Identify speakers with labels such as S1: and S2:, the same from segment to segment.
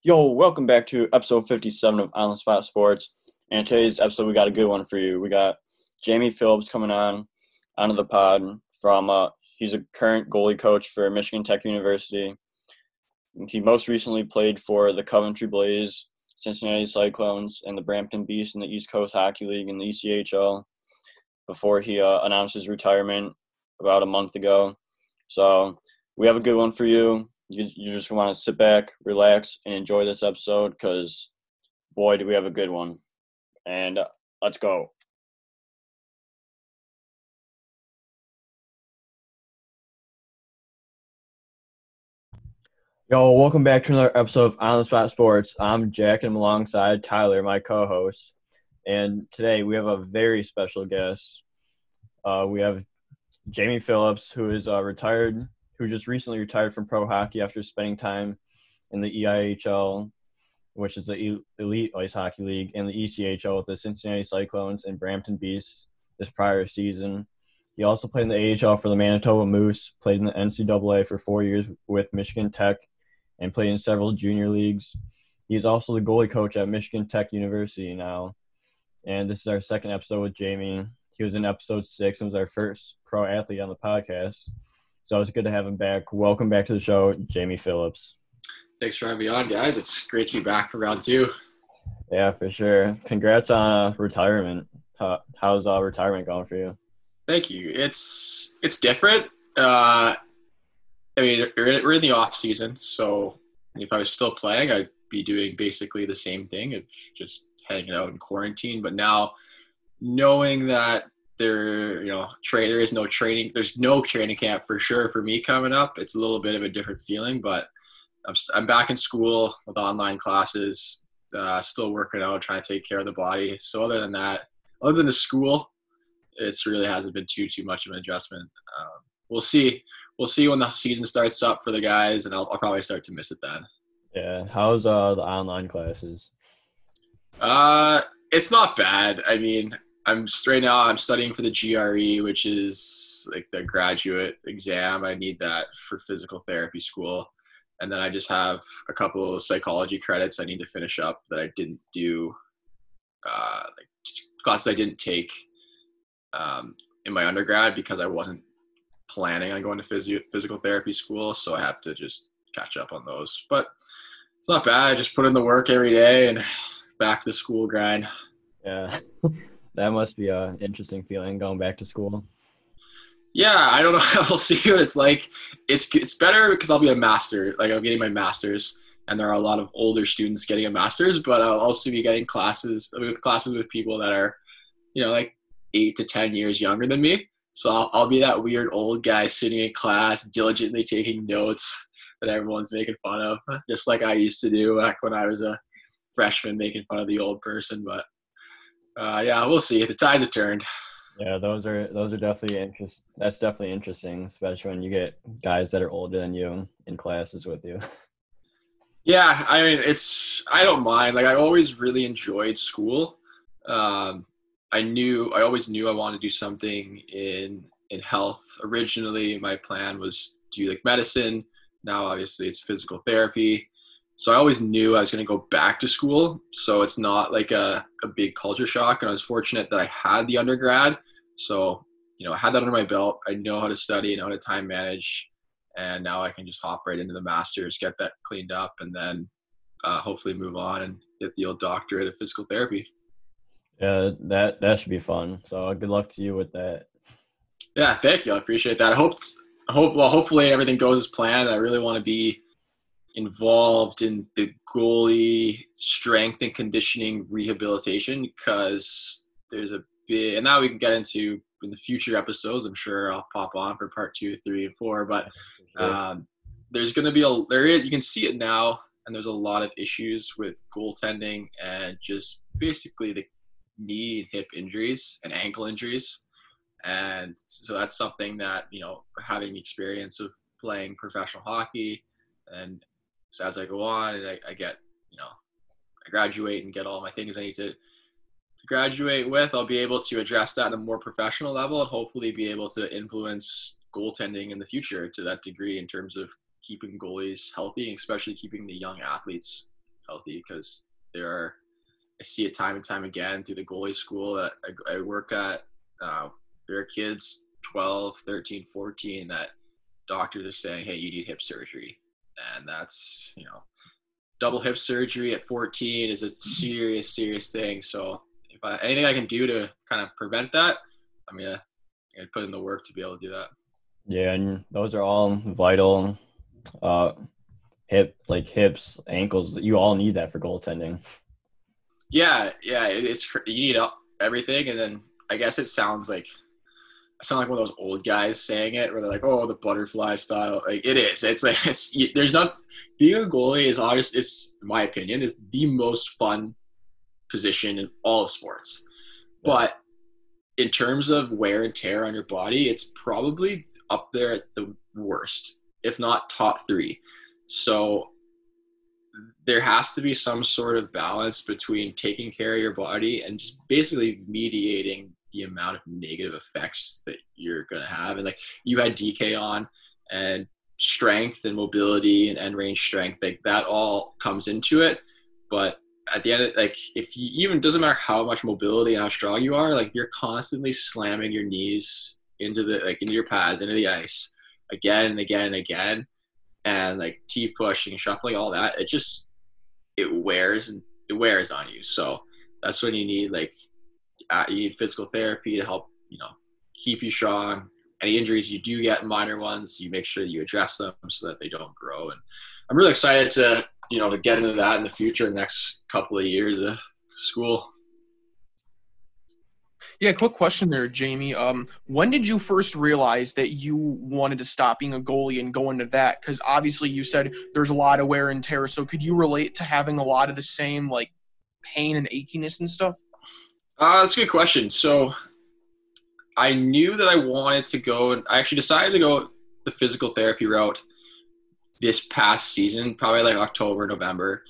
S1: Yo, welcome back to episode 57 of On the Spot Sports. And today's episode, we got a good one for you. We got Jamie Phillips coming onto the pod he's a current goalie coach for Michigan Tech University. He most recently played for the Coventry Blaze, Cincinnati Cyclones, and the Brampton Beasts in the East Coast Hockey League and the ECHL before he announced his retirement about a month ago. So we have a good one for you. You just want to sit back, relax, and enjoy this episode because, boy, do we have a good one. And let's go. Yo, welcome back to another episode of On the Spot Sports. I'm Jack, and I'm alongside Tyler, my co-host. And today we have a very special guest. We have Jamie Phillips, who is retired, who just recently retired from pro hockey after spending time in the EIHL, which is the Elite Ice Hockey League, and the ECHL with the Cincinnati Cyclones and Brampton Beasts this prior season. He also played in the AHL for the Manitoba Moose, played in the NCAA for 4 years with Michigan Tech, and played in several junior leagues. He's also the goalie coach at Michigan Tech University now. And this is our second episode with Jamie. He was in episode 6 and was our first pro athlete on the podcast. So it's good to have him back. Welcome back to the show, Jamie Phillips.
S2: Thanks for having me on, guys. It's great to be back for round 2.
S1: Yeah, for sure. Congrats on retirement. How's retirement going for you?
S2: Thank you. It's different. We're in the off season, so if I was still playing, I'd be doing basically the same thing of just hanging out in quarantine. But now, knowing that there is no training, there's no training camp for sure for me coming up. It's a little bit of a different feeling, but I'm back in school with online classes, still working out, trying to take care of the body. So other than the school, it's really hasn't been too much of an adjustment. We'll see when the season starts up for the guys, and I'll probably start to miss it then.
S1: Yeah, how's the online classes?
S2: It's not bad. I mean, I'm studying for the GRE, which is like the graduate exam. I need that for physical therapy school. And then I just have a couple of psychology credits I need to finish up that I didn't do, like classes I didn't take in my undergrad because I wasn't planning on going to physical therapy school. So I have to just catch up on those. But it's not bad. I just put in the work every day and back to the school grind.
S1: Yeah, that must be an interesting feeling going back to school.
S2: Yeah, I don't know. We'll see what it's like. It's better because I'll be a master. Like I'm getting my master's, and there are a lot of older students getting a master's. But I'll also be getting classes with people that are, like 8 to 10 years younger than me. So I'll be that weird old guy sitting in class, diligently taking notes that everyone's making fun of, just like I used to do back when I was a freshman, making fun of the old person. But yeah, we'll see. The tides have turned.
S1: Yeah, those are definitely interesting. That's definitely interesting, especially when you get guys that are older than you in classes with you.
S2: Yeah, I mean, I don't mind. Like I always really enjoyed school. I always knew I wanted to do something in health. Originally, my plan was to do like medicine. Now, obviously, it's physical therapy. So I always knew I was going to go back to school. So it's not like a big culture shock. And I was fortunate that I had the undergrad. So, I had that under my belt. I know how to study, I know how to time manage. And now I can just hop right into the master's, get that cleaned up, and then hopefully move on and get the old doctorate of physical therapy.
S1: Yeah, that should be fun. So good luck to you with that.
S2: Yeah, thank you. I appreciate that. Hopefully everything goes as planned. I really want to be involved in the goalie strength and conditioning rehabilitation because there's a big, and now we can get into in the future episodes. I'm sure I'll pop on for part 2, 3, and 4, but there's going to be you can see it now, and there's a lot of issues with goaltending and just basically the knee and hip injuries and ankle injuries. And so that's something that, having the experience of playing professional hockey, and so as I go on and I get, I graduate and get all my things I need to graduate with, I'll be able to address that at a more professional level and hopefully be able to influence goaltending in the future to that degree in terms of keeping goalies healthy, especially keeping the young athletes healthy, because I see it time and time again through the goalie school that I work at. There are kids 12, 13, 14 that doctors are saying, hey, you need hip surgery. And that's, double hip surgery at 14 is a serious, serious thing. So if anything I can do to kind of prevent that, I'm going to put in the work to be able to do that.
S1: Yeah, and those are all vital hips, ankles. You all need that for goaltending.
S2: Yeah, it's you need everything, and then I guess it sounds like I sound like one of those old guys saying it, where they're like, "Oh, the butterfly style." Like it is. It's like there's not being a goalie is obvious. It's in my opinion is the most fun position in all of sports,
S1: Yeah.
S2: but in terms of wear and tear on your body, it's probably up there at the worst, if not top 3. So there has to be some sort of balance between taking care of your body and just basically mediating the amount of negative effects that you're going to have. And like you had DK on, and strength and mobility and end range strength, like that all comes into it. But at the end of, like, if you even, doesn't matter how much mobility and how strong you are, like you're constantly slamming your knees into your pads, into the ice again and again and again. And like T-pushing, shuffling, all that, it wears on you. So that's when you need you need physical therapy to help keep you strong. Any injuries you do get, minor ones, you make sure you address them so that they don't grow. And I'm really excited to to get into that in the future, the next couple of years of school.
S3: Yeah, quick question there, Jamie. When did you first realize that you wanted to stop being a goalie and go into that? Because obviously you said there's a lot of wear and tear. So could you relate to having a lot of the same like pain and achiness and stuff?
S2: That's a good question. So I knew that I wanted to go, and I actually decided to go the physical therapy route this past season, probably like October, November.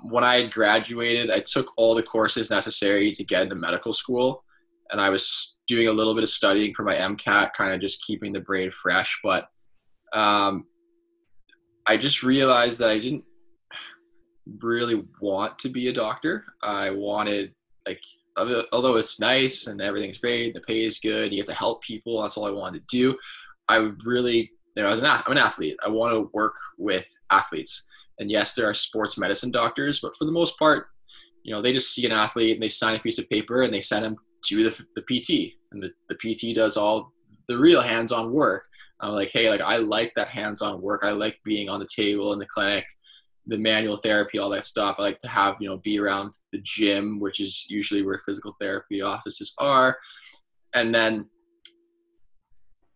S2: When I had graduated, I took all the courses necessary to get into medical school, and I was doing a little bit of studying for my MCAT, kind of just keeping the brain fresh. But I just realized that I didn't really want to be a doctor. I wanted, although it's nice and everything's great, the pay is good, you get to help people, that's all I wanted to do. I would really, I'm an athlete. I want to work with athletes. And yes, there are sports medicine doctors, but for the most part, they just see an athlete and they sign a piece of paper and they send them to the PT. And the PT does all the real hands-on work. I'm like, hey, I like that hands-on work. I like being on the table in the clinic, the manual therapy, all that stuff. I like to have, be around the gym, which is usually where physical therapy offices are. And then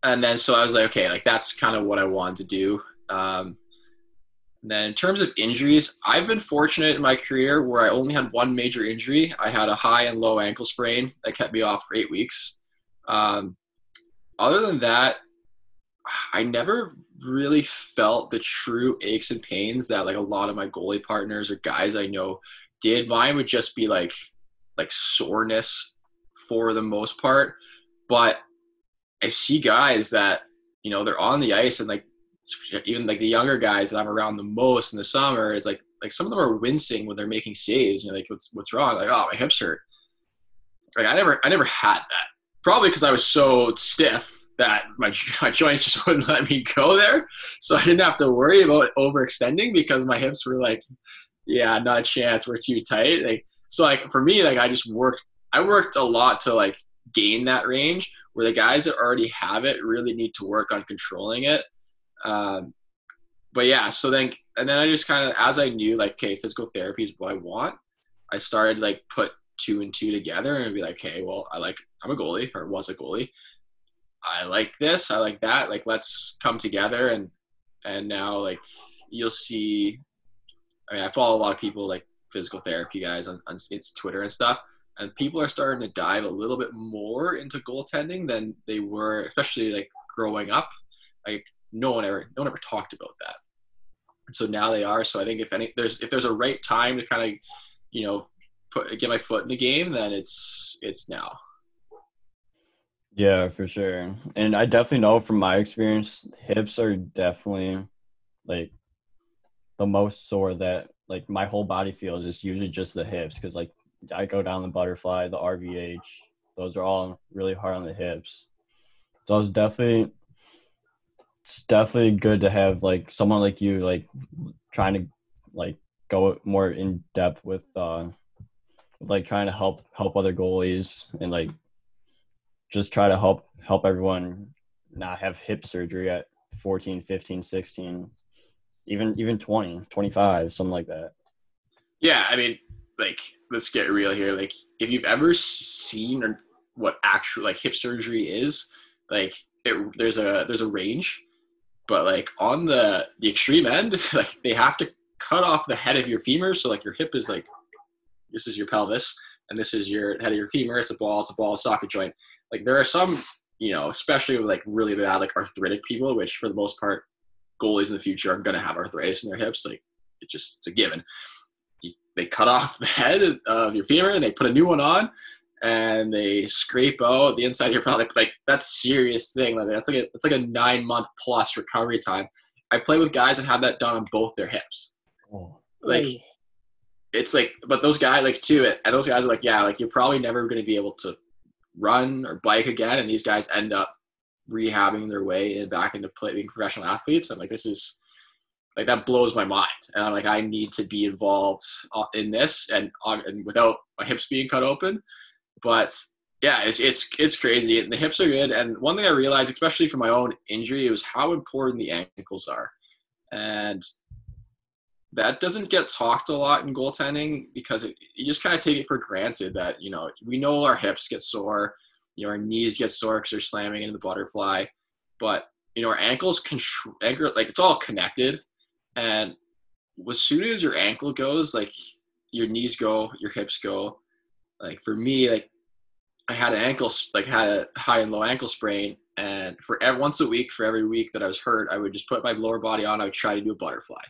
S2: so I was like, okay, that's kind of what I wanted to do. And then in terms of injuries, I've been fortunate in my career where I only had one major injury. I had a high and low ankle sprain that kept me off for 8 weeks. Other than that, I never really felt the true aches and pains that a lot of my goalie partners or guys I know did. Mine would just be like soreness for the most part. But I see guys that, they're on the ice and even the younger guys that I'm around the most in the summer is like some of them are wincing when they're making saves. What's wrong? Oh, my hips hurt. I never had that. Probably because I was so stiff that my joints just wouldn't let me go there. So I didn't have to worry about overextending because my hips were yeah, not a chance. We're too tight. So for me, I worked a lot to gain that range, where the guys that already have it really need to work on controlling it. But yeah, and then I just kind of, as I knew, okay, physical therapy is what I want, I started put 2 and 2 together and be okay, well, I'm a goalie, or was a goalie. I like this, I like that. Let's come together. And now you'll see, I follow a lot of people physical therapy guys on Twitter and stuff. And people are starting to dive a little bit more into goaltending than they were, especially growing up. No one ever talked about that. And so now they are. So I think if there's a right time to kind of, get my foot in the game, then it's now.
S1: Yeah, for sure. And I definitely know from my experience, hips are definitely the the most sore that like my whole body feels is usually just the hips, because like I go down the butterfly, the RVH, those are all really hard on the hips. So it's definitely good to have like someone like you like trying to like go more in depth with like trying to help other goalies and like just try to help everyone not have hip surgery at 14, 15, 16, even 20, 25, something like that.
S2: Yeah, I mean, like, let's get real here. Like, if you've ever seen or what actual like hip surgery is, like, there's a range, but like on the extreme end, like they have to cut off the head of your femur. So like your hip is like, this is your pelvis, and this is your head of your femur. It's a ball socket joint. Like there are some, especially with like really bad like arthritic people, which for the most part, goalies in the future are going to have arthritis in their hips. Like it's a given. They cut off the head of your femur and they put a new one on, and they scrape out the inside of your pelvic. Like that's a serious thing. Like that's like a 9-month plus recovery time. I play with guys that have that done on both their hips.
S1: Oh.
S2: Like it's like, but those guys like too, and those guys are like, yeah, like you're probably never going to be able to run or bike again. And these guys end up rehabbing their way back into being professional athletes. I'm like, this is like, that blows my mind. And I'm like, I need to be involved in this and without my hips being cut open. But yeah, it's crazy. And the hips are good. And one thing I realized, especially for my own injury, was how important the ankles are. And that doesn't get talked a lot in goaltending because you just kind of take it for granted that, we know our hips get sore, our knees get sore because they're slamming into the butterfly. But, our ankles, like it's all connected. And as soon as your ankle goes, like your knees go, your hips go. Like for me, like I had had a high and low ankle sprain, and once a week for every week that I was hurt, I would just put my lower body on. I would try to do a butterfly,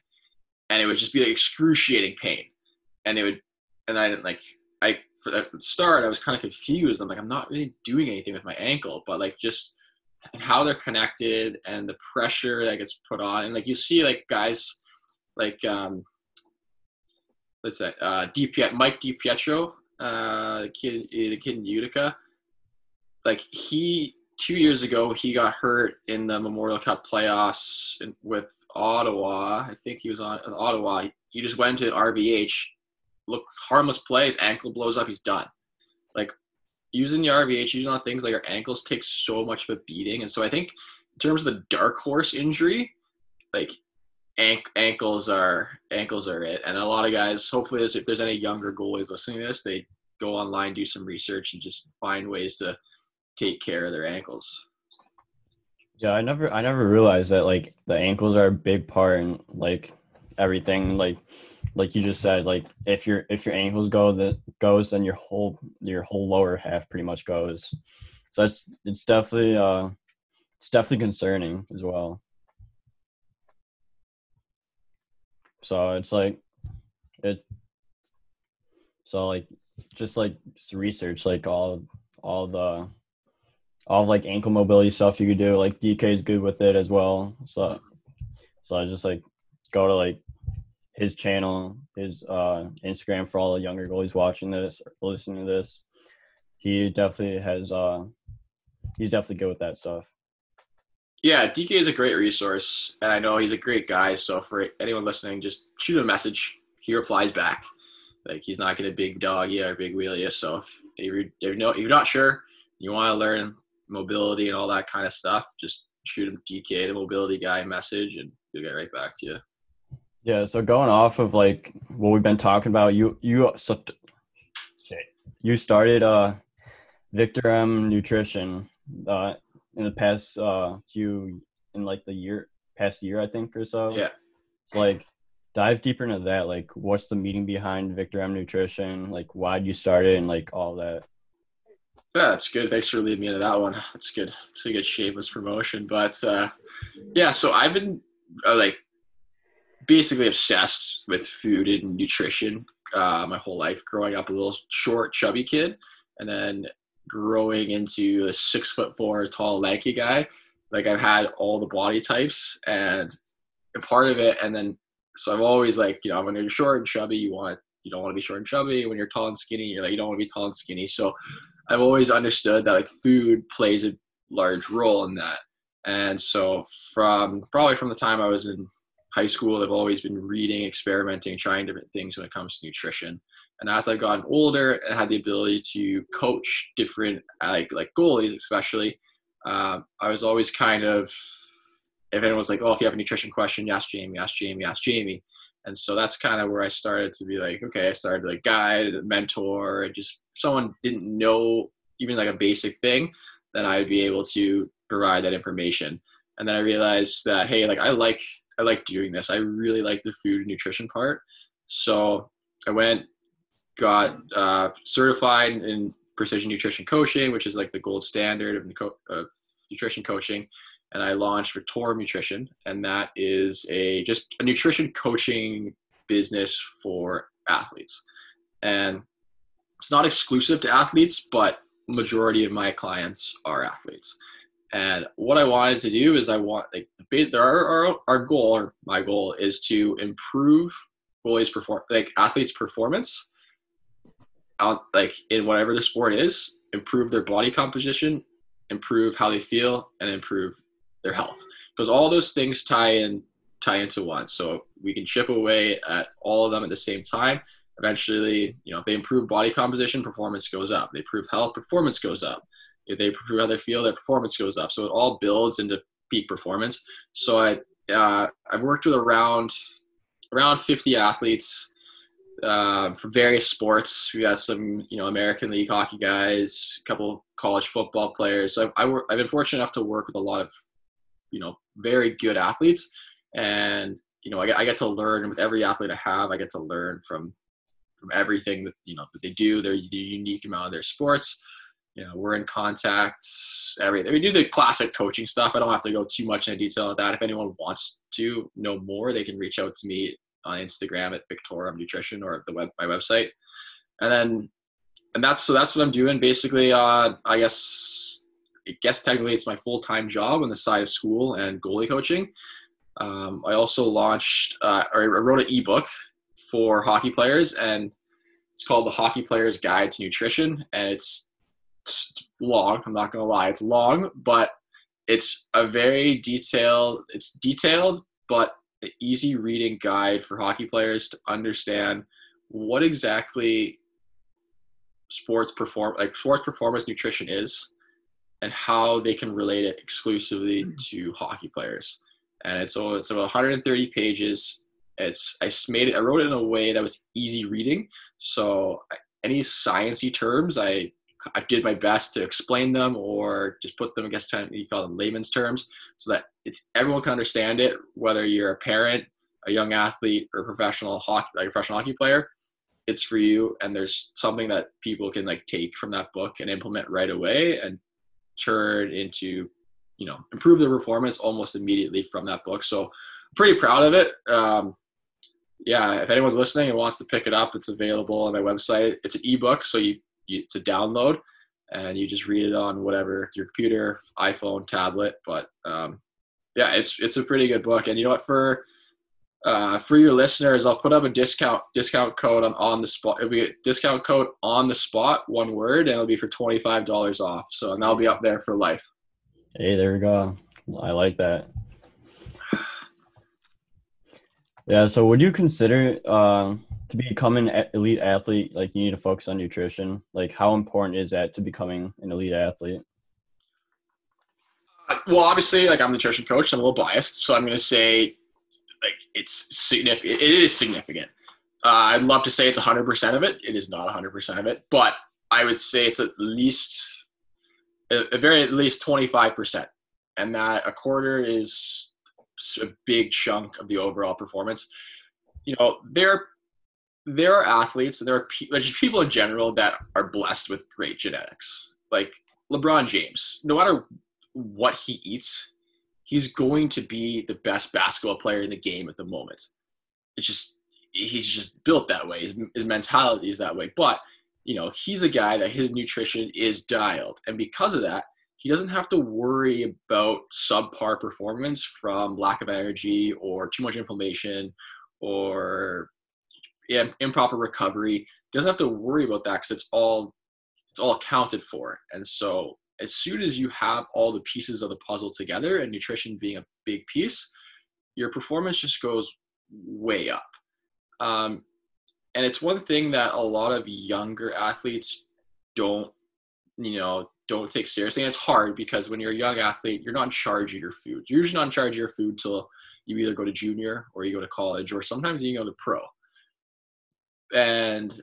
S2: and it would just be like excruciating pain. And I didn't for the start, I was kind of confused. I'm like, I'm not really doing anything with my ankle, but like just and how they're connected and the pressure that gets put on. And like you see like guys like Mike DiPietro, the kid in Utica. Like 2 years ago, he got hurt in the Memorial Cup playoffs with Ottawa. I think he was on Ottawa. He just went to RVH, looked harmless play, his ankle blows up, he's done. Like using the RVH, using on things like our ankles takes so much of a beating. And so I think in terms of the dark horse injury, like ankles are it. And a lot of guys, hopefully if there's any younger goalies listening to this, they go online, do some research, and just find ways to take care of their ankles.
S1: Yeah, I never realized that like the ankles are a big part in like everything. Like you just said, like if your ankles goes, then your whole lower half pretty much goes. So it's definitely concerning as well. So it's like just research like all like ankle mobility stuff you could do. Like DK is good with it as well. So I just like go to like his channel, his Instagram for all the younger goalies watching this or listening to this. He definitely has he's definitely good with that stuff.
S2: Yeah, DK is a great resource, and I know he's a great guy. So for anyone listening, just shoot him a message. He replies back. Like he's not going to big dog you or big wheel you. So if you're not sure, you want to learn mobility and all that kind of stuff, just shoot him DK, the mobility guy, message, and he'll get right back to you.
S1: Yeah. So going off of like what we've been talking about, you started Victor M Nutrition in the past past year, I think, or so.
S2: Yeah.
S1: So like dive deeper into that. Like what's the meaning behind Victor M Nutrition? Like why'd you start it and like all that?
S2: Yeah, that's good. Thanks for leading me into that one. That's good. It's a good shameless promotion. But yeah, so I've been like basically obsessed with food and nutrition my whole life, growing up a little short, chubby kid, and then growing into a 6'4" tall, lanky guy. Like I've had all the body types and a part of it. And then So I've always like, when you're short and chubby, you don't want to be short and chubby. When you're tall and skinny, you're like, you don't want to be tall and skinny. So I've always understood that like food plays a large role in that. And so probably from the time I was in high school, I've always been reading, experimenting, trying different things when it comes to nutrition. And as I've gotten older and had the ability to coach different like goalies, especially, I was always kind of, if anyone was like, oh, if you have a nutrition question, ask Jamie, ask Jamie, ask Jamie. And so that's kind of where I started to be like, okay, I started to like guide, mentor, and just someone didn't know even like a basic thing, then I'd be able to provide that information. And then I realized that, hey, like I like doing this. I really like the food and nutrition part. So I got certified in precision nutrition coaching, which is like the gold standard of nutrition coaching. And I launched Victoria Nutrition, and that is just a nutrition coaching business for athletes. And it's not exclusive to athletes, but majority of my clients are athletes. And what I wanted to do is our goal, or my goal, is to improve athletes' performance, like in whatever the sport is, improve their body composition, improve how they feel, and improve their health, because all those things tie into one. So we can chip away at all of them at the same time. Eventually, if they improve body composition, performance goes up. They improve health, performance goes up. If they improve how they feel, their performance goes up. So it all builds into peak performance. So I've worked with around 50 athletes from various sports. We got some American League hockey guys, a couple college football players. So I've been fortunate enough to work with a lot of very good athletes, and I get to learn with every athlete I have. I get to learn from everything that that they do, the unique amount of their sports. We're in contact, everything. We do the classic coaching stuff. I don't have to go too much into detail of that. If anyone wants to know more, they can reach out to me on Instagram at Victoria Nutrition or my website. And that's what I'm doing basically. I guess technically it's my full-time job on the side of school and goalie coaching. I also launched, or I wrote an ebook for hockey players, and it's called The Hockey Player's Guide to Nutrition. And it's long. I'm not going to lie. It's long, but it's detailed, but an easy reading guide for hockey players to understand what exactly sports performance nutrition is, and how they can relate it exclusively to hockey players. And it's about 130 pages. I wrote it in a way that was easy reading. So any sciencey terms, I did my best to explain them, or just put them, you call them layman's terms, so that everyone can understand it, whether you're a parent, a young athlete, or a professional hockey player. It's for you, and there's something that people can take from that book and implement right away, and turn into, improve their performance almost immediately from that book. So I'm pretty proud of it. If anyone's listening and wants to pick it up, it's available on my website. It's an ebook, so it's a download, and you just read it on whatever, your computer, iPhone, tablet. But it's a pretty good book. And you know what, for your listeners, I'll put up a discount code on the spot. It'll be a discount code on the spot, one word, and it'll be for $25 off. So, and that'll be up there for life.
S1: Hey, there we go. I like that. Yeah. So would you consider to become an elite athlete, you need to focus on nutrition? How important is that to becoming an elite athlete?
S2: Well, obviously, I'm a nutrition coach, so I'm a little biased. So I'm going to say, it's significant. It is significant. I'd love to say it's 100% of it. It is not 100% of it, but I would say it's at least 25%, and that a quarter is a big chunk of the overall performance. There are athletes, and there are people in general that are blessed with great genetics. Like LeBron James, no matter what he eats, he's going to be the best basketball player in the game at the moment. He's just built that way. His mentality is that way. But, he's a guy that his nutrition is dialed. And because of that, he doesn't have to worry about subpar performance from lack of energy or too much inflammation or improper recovery, he doesn't have to worry about that because it's all accounted for. And so as soon as you have all the pieces of the puzzle together, and nutrition being a big piece, your performance just goes way up. And it's one thing that a lot of younger athletes don't take seriously. And it's hard because when you're a young athlete, you're not in charge of your food. You're usually not in charge of your food till you either go to junior or you go to college, or sometimes you go to pro. And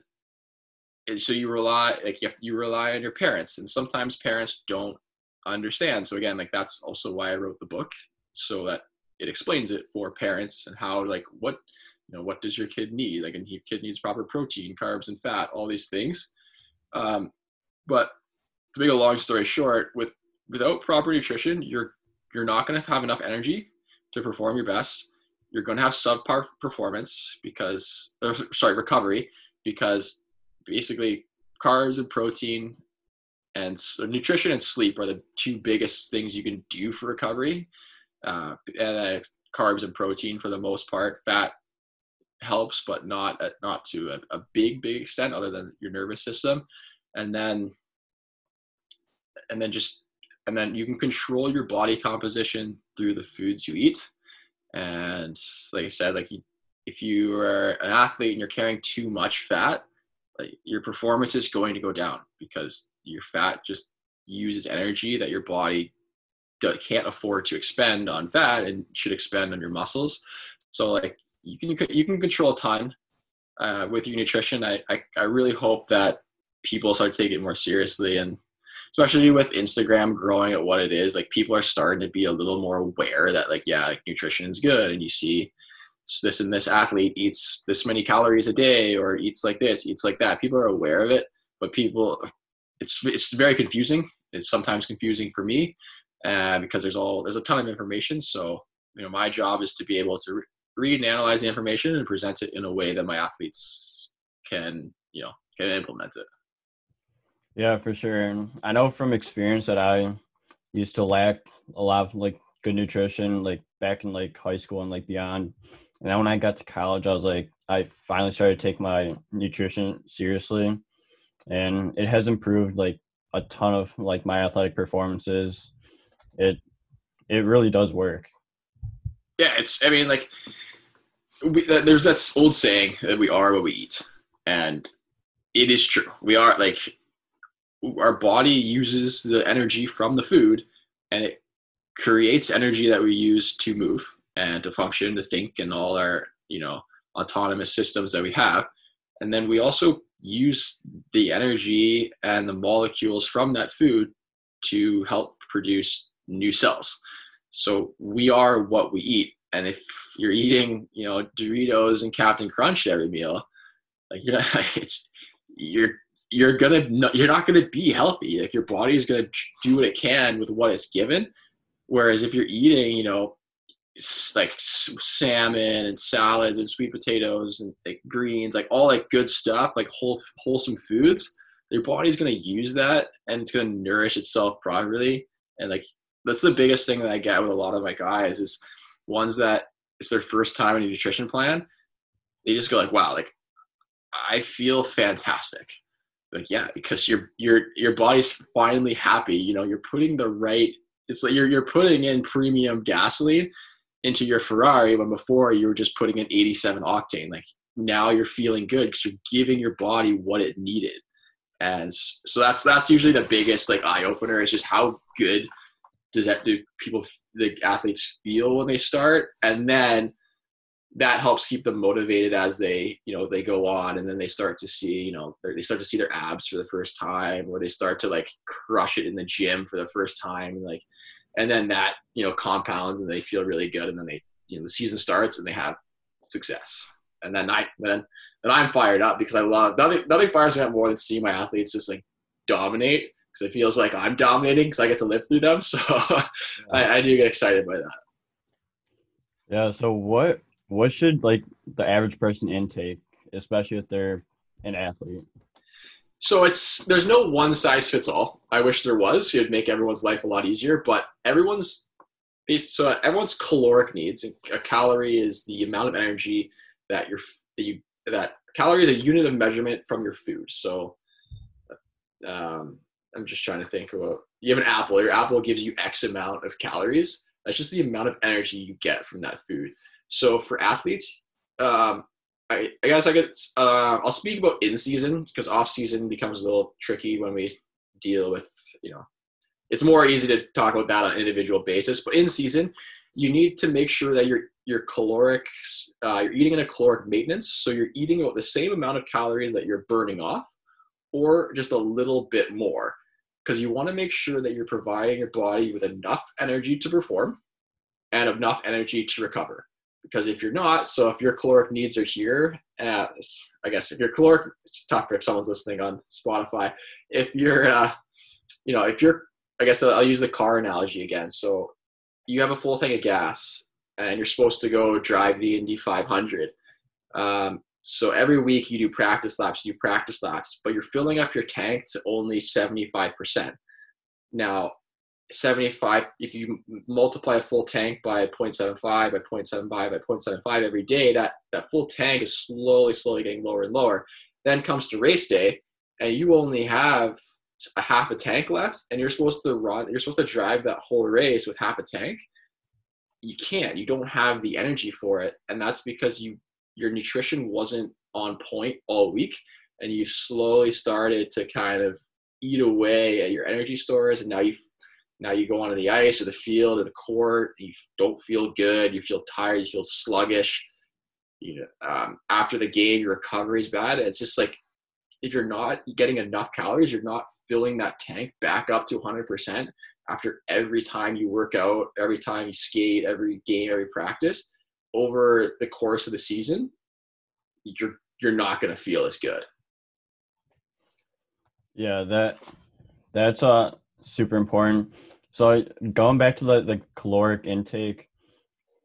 S2: so you rely on your parents, and sometimes parents don't understand. So again, like that's also why I wrote the book, so that it explains it for parents and how, like, what does your kid need? Like, and your kid needs proper protein, carbs, and fat, all these things. But to make a long story short, without proper nutrition, you're not going to have enough energy to perform your best. You're going to have subpar performance recovery, because basically carbs and protein and nutrition and sleep are the two biggest things you can do for recovery. Carbs and protein for the most part. Fat helps, but not to a big extent, other than your nervous system. And then you can control your body composition through the foods you eat. And like I said, like if you are an athlete and you're carrying too much fat, like your performance is going to go down, because your fat just uses energy that your body can't afford to expend on fat and should expend on your muscles. So like you can control a ton with your nutrition. I really hope that people start to take it more seriously, and especially with Instagram growing at what it is, like people are starting to be a little more aware that like nutrition is good, and you see this and this athlete eats this many calories a day, or eats like this, eats like that. People are aware of it, but it's very confusing. It's sometimes confusing for me because there's a ton of information. So my job is to be able to read and analyze the information and present it in a way that my athletes can implement it.
S1: Yeah, for sure. And I know from experience that I used to lack a lot of like good nutrition, like back in like high school and like beyond. And then when I got to college, I finally started to take my nutrition seriously, and it has improved like a ton of like my athletic performances. It really does work.
S2: Yeah, there's that old saying that we are what we eat, and it is true. We are, like, our body uses the energy from the food, and it creates energy that we use to move and to function, to think, and all our autonomous systems that we have. And then we also use the energy and the molecules from that food to help produce new cells. So we are what we eat. And if you're eating, Doritos and Captain Crunch every meal, like you're not gonna be healthy. Like your body is gonna do what it can with what it's given. Whereas if you're eating, like salmon and salads and sweet potatoes and like greens, like all like good stuff, like wholesome foods, your body's going to use that and it's going to nourish itself properly. And like that's the biggest thing that I get with a lot of my guys is ones that it's their first time in a nutrition plan. They just go like, wow, like I feel fantastic. Like, yeah, because your body's finally happy. You're putting it's like you're putting in premium gasoline into your Ferrari when before you were just putting in 87 octane. Like now you're feeling good because you're giving your body what it needed. And so that's usually the biggest like eye opener, is just how good do the athletes feel when they start. And then that helps keep them motivated as they go on, and then they start to see, they start to see their abs for the first time, or they start to like crush it in the gym for the first time. And then that, compounds and they feel really good. And then they, the season starts and they have success. And then I'm fired up because I love, nothing fires me up more than seeing my athletes just like dominate, because it feels like I'm dominating because I get to live through them. So I do get excited by that.
S1: Yeah. So what should like the average person intake, especially if they're an athlete?
S2: So there's no one size fits all. I wish there was. It would make everyone's life a lot easier, but everyone's caloric needs. A calorie is the amount of energy that calorie is a unit of measurement from your food. So I'm just trying to think about, you have an apple. Your apple gives you X amount of calories. That's just the amount of energy you get from that food. So for athletes, I guess I'll speak about in season, because off season becomes a little tricky when we deal with, it's more easy to talk about that on an individual basis. But in season, you need to make sure that your calorics, you're eating in a caloric maintenance. So you're eating about the same amount of calories that you're burning off, or just a little bit more, because you want to make sure that you're providing your body with enough energy to perform and enough energy to recover. Because if you're not, so if your caloric needs are here, I guess if your caloric, it's tough if someone's listening on Spotify. If you're, I guess I'll use the car analogy again. So you have a full tank of gas and you're supposed to go drive the Indy 500. So every week you do practice laps, but you're filling up your tank to only 75%. Now, 75, if you multiply a full tank by 0.75, by 0.75, by 0.75 every day, that full tank is slowly getting lower and lower. Then comes to race day, and you only have a half a tank left, and you're supposed to drive that whole race with half a tank. You can't. You don't have the energy for it, and that's because your nutrition wasn't on point all week, and you slowly started to kind of eat away at your energy stores, and now you go onto the ice or the field or the court, you don't feel good, you feel tired, you feel sluggish. After the game, your recovery is bad. It's just like, if you're not getting enough calories, you're not filling that tank back up to 100% after every time you work out, every time you skate, every game, every practice, over the course of the season, you're not going to feel as good.
S1: Yeah, that's super important. So going back to the caloric intake,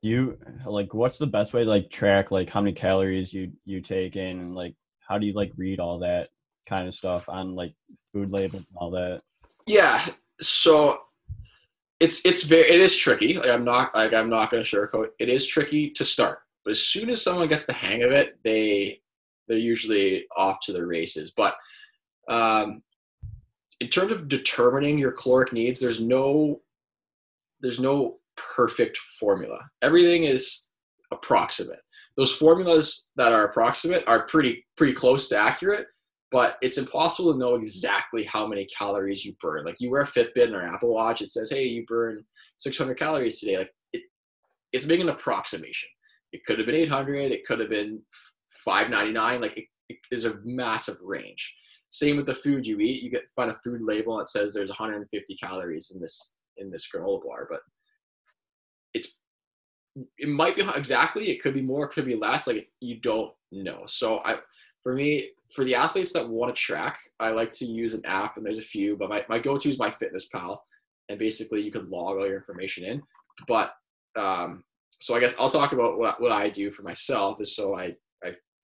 S1: what's the best way to track how many calories you take in, and how do you read all that kind of stuff on food labels and all that?
S2: Yeah, so it is tricky. I'm not going to sugarcoat. It is tricky to start, but as soon as someone gets the hang of it, they're usually off to the races. But in terms of determining your caloric needs, there's no perfect formula. Everything is approximate. Those formulas that are approximate are pretty close to accurate, but it's impossible to know exactly how many calories you burn. You wear a Fitbit or an Apple Watch, it says, hey, you burn 600 calories today. It's making an approximation. It could have been 800, it could have been 599. It is a massive range. Same with the food you eat. You find a food label that says there's 150 calories in this granola bar, but it might be exactly. It could be more, it could be less. You don't know. So for the athletes that want to track, I like to use an app, and there's a few, but my go-to is MyFitnessPal, and basically you can log all your information in. But so I guess I'll talk about what I do for myself. Is so I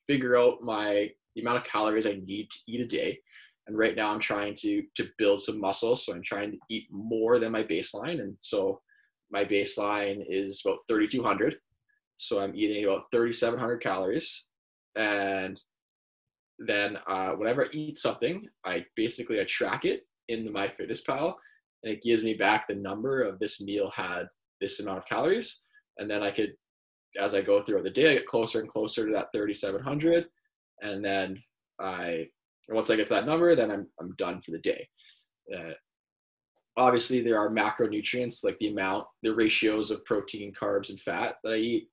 S2: figure out the amount of calories I need to eat a day. And right now I'm trying to build some muscle. So I'm trying to eat more than my baseline. And so my baseline is about 3,200. So I'm eating about 3,700 calories. And then whenever I eat something, I track it into MyFitnessPal, and it gives me back the number of this meal had this amount of calories. And then as I go throughout the day, I get closer and closer to that 3,700. And then once I get to that number, then I'm done for the day. Obviously, there are macronutrients, the ratios of protein, carbs, and fat that I eat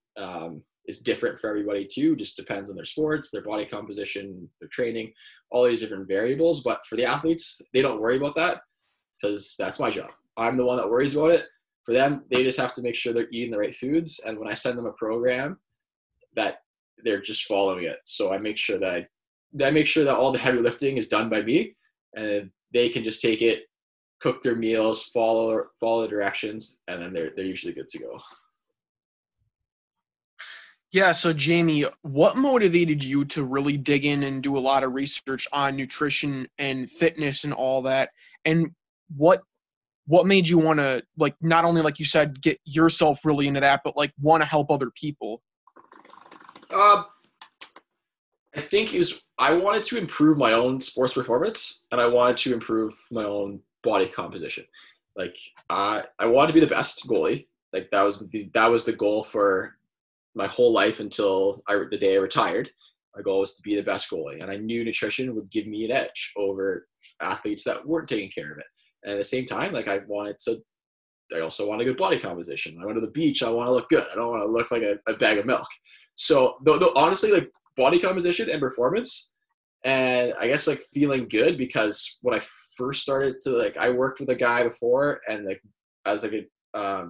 S2: is different for everybody too. Just depends on their sports, their body composition, their training, all these different variables. But for the athletes, they don't worry about that, because that's my job. I'm the one that worries about it. For them, they just have to make sure they're eating the right foods. And when I send them a program, that they're just following it. So I make sure that all the heavy lifting is done by me, and they can just take it, cook their meals, follow the directions, and then they're usually good to go.
S3: Yeah, so Jamie, what motivated you to really dig in and do a lot of research on nutrition and fitness and all that? And what made you want to, not only, like you said, get yourself really into that, but want to help other people?
S2: I think I wanted to improve my own sports performance, and I wanted to improve my own body composition. Like I wanted to be the best goalie. Like that was the goal for my whole life until the day I retired. My goal was to be the best goalie, and I knew nutrition would give me an edge over athletes that weren't taking care of it. And at the same time, like I also want a good body composition. I went to the beach. I want to look good. I don't want to look like a bag of milk. So though honestly, like body composition and performance, and I guess like feeling good, because when I first started to I worked with a guy before, and like as like a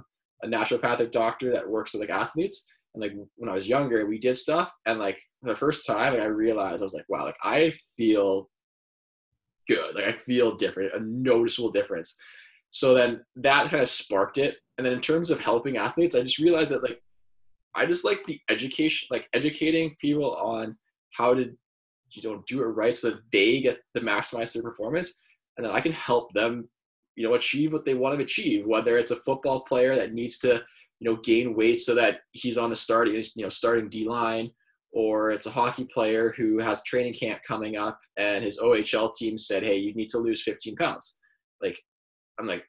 S2: naturopathic doctor that works with like athletes. And like when I was younger, we did stuff, and like the first time, like, I realized I was like, wow, like I feel good. Like I feel different, a noticeable difference. So then that kind of sparked it. And then in terms of helping athletes, I just realized that like I just like the education, like educating people on how to do it right so that they get to maximize their performance, and then I can help them achieve what they want to achieve, whether it's a football player that needs to gain weight so that he's on the starting D line, or it's a hockey player who has training camp coming up and his OHL team said, hey, you need to lose 15 pounds. Like, I'm like,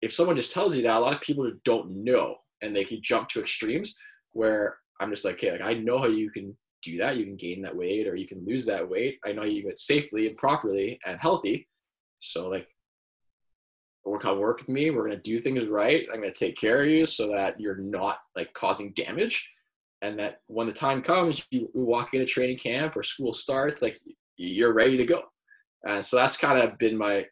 S2: if someone just tells you that, a lot of people don't know, and they can jump to extremes, where I'm just like, okay, like I know how you can do that. You can gain that weight, or you can lose that weight. I know you can do it safely and properly and healthy. So like, work with me. We're going to do things right. I'm going to take care of you so that you're not like causing damage. And that when the time comes, you walk into training camp or school starts, like you're ready to go. And so that's kind of been my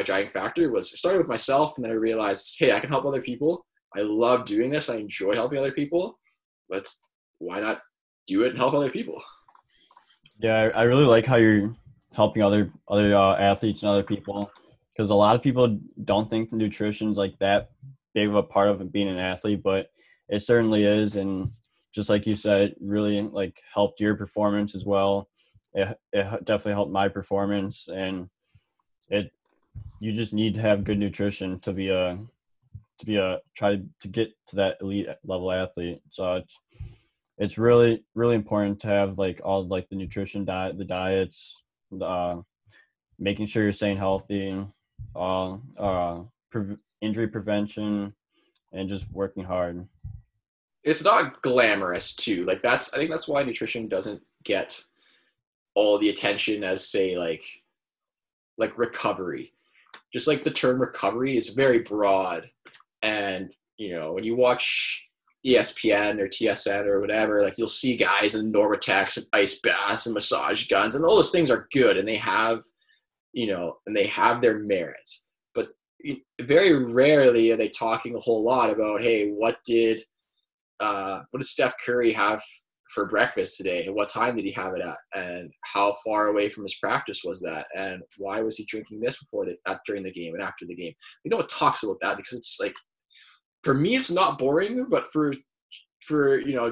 S2: driving factor. Was started with myself, and then I realized, hey, I can help other people. I love doing this. I enjoy helping other people. Why not do it and help other people?
S1: Yeah, I really like how you're helping other athletes and other people, because a lot of people don't think nutrition's like that big of a part of being an athlete, but it certainly is. And just like you said, it really like helped your performance as well. It definitely helped my performance, and you just need to have good nutrition to be a try to get to that elite level athlete. So it's really, really important to have like all like the nutrition the diets, making sure you're staying healthy, injury prevention, and just working hard.
S2: It's not glamorous too. Like I think that's why nutrition doesn't get all the attention as say like recovery. Just like the term recovery is very broad, and when you watch ESPN or TSN or whatever, like you'll see guys in Normatex and ice baths and massage guns, and all those things are good, and they have their merits. But very rarely are they talking a whole lot about, hey, what did Steph Curry have for breakfast today, and what time did he have it at, and how far away from his practice was that, and why was he drinking this during the game and after the game? No one talks about that, because it's like, for me, it's not boring, but for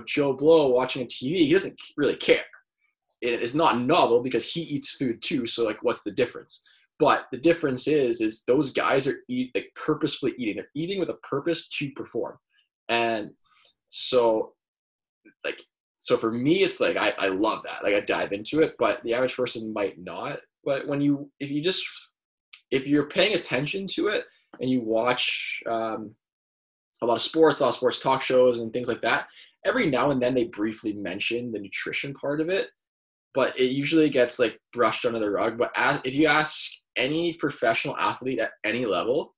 S2: Joe Blow watching on TV, he doesn't really care. It is not novel because he eats food too. So like, what's the difference? But the difference is those guys are purposefully eating. They're eating with a purpose to perform, and so for me, it's like I love that. Like I dive into it, but the average person might not. But if you're paying attention to it and you watch a lot of sports talk shows and things like that, every now and then they briefly mention the nutrition part of it, but it usually gets like brushed under the rug. But if you ask any professional athlete at any level,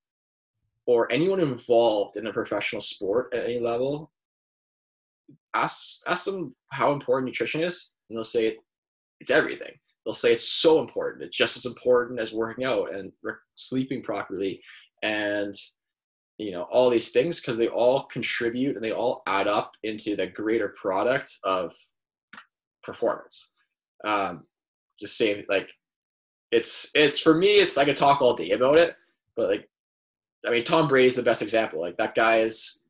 S2: or anyone involved in a professional sport at any level, ask them how important nutrition is, and they'll say it's everything. They'll say it's so important. It's just as important as working out and sleeping properly, and all these things, because they all contribute and they all add up into the greater product of performance. Just saying, like, it's for me, it's I could talk all day about it, but like, I mean, Tom Brady's the best example. Like that guy's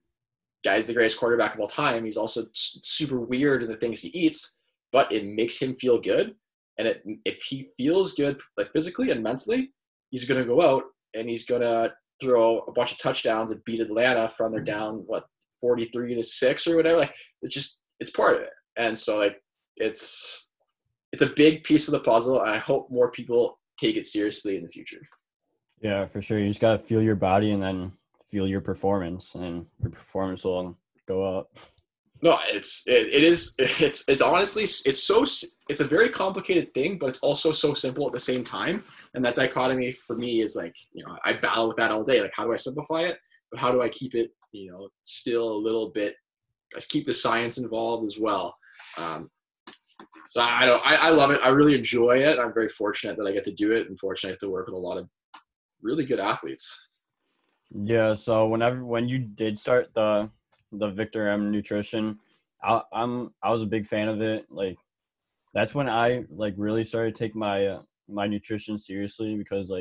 S2: the greatest quarterback of all time. He's also super weird in the things he eats, but it makes him feel good. And if he feels good, like physically and mentally, he's going to go out and he's going to throw a bunch of touchdowns and beat Atlanta from they're down 43-6 or whatever. Like it's part of it. And so like it's it's a big piece of the puzzle, and I hope more people take it seriously in the future.
S1: Yeah, for sure. You just gotta feel your body and then feel your performance, and your performance will go up.
S2: No, it's honestly, it's a very complicated thing, but it's also so simple at the same time. And that dichotomy for me is like, I battle with that all day. Like, how do I simplify it? But how do I keep it, still a little bit, I keep the science involved as well. So I love it. I really enjoy it. I'm very fortunate that I get to do it, and fortunate I get to work with a lot of really good athletes.
S1: Yeah. So when you did start the Victor M Nutrition, I was a big fan of it. Like, that's when I like really started to take my my nutrition seriously, because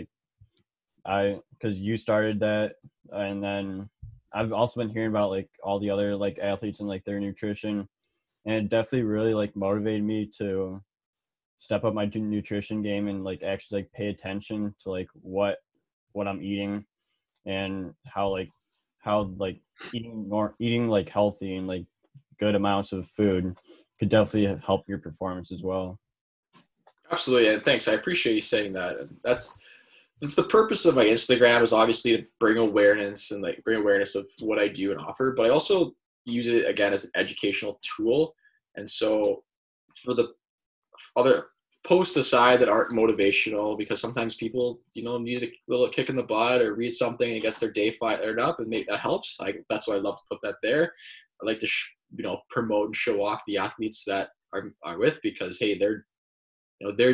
S1: because you started that, and then I've also been hearing about like all the other like athletes and like their nutrition, and it definitely really like motivated me to step up my nutrition game and like actually like pay attention to like what I'm eating, and how like eating like healthy and like good amounts of food could definitely help your performance as well.
S2: Absolutely, and thanks. I appreciate you saying that. That's the purpose of my Instagram, is obviously to bring awareness of what I do and offer, but I also use it again as an educational tool. And so for the other posts aside that aren't motivational, because sometimes people, need a little kick in the butt or read something and gets their day fired up, and that helps. That's why I love to put that there. I like to, promote and show off the athletes that are with, because, hey, they're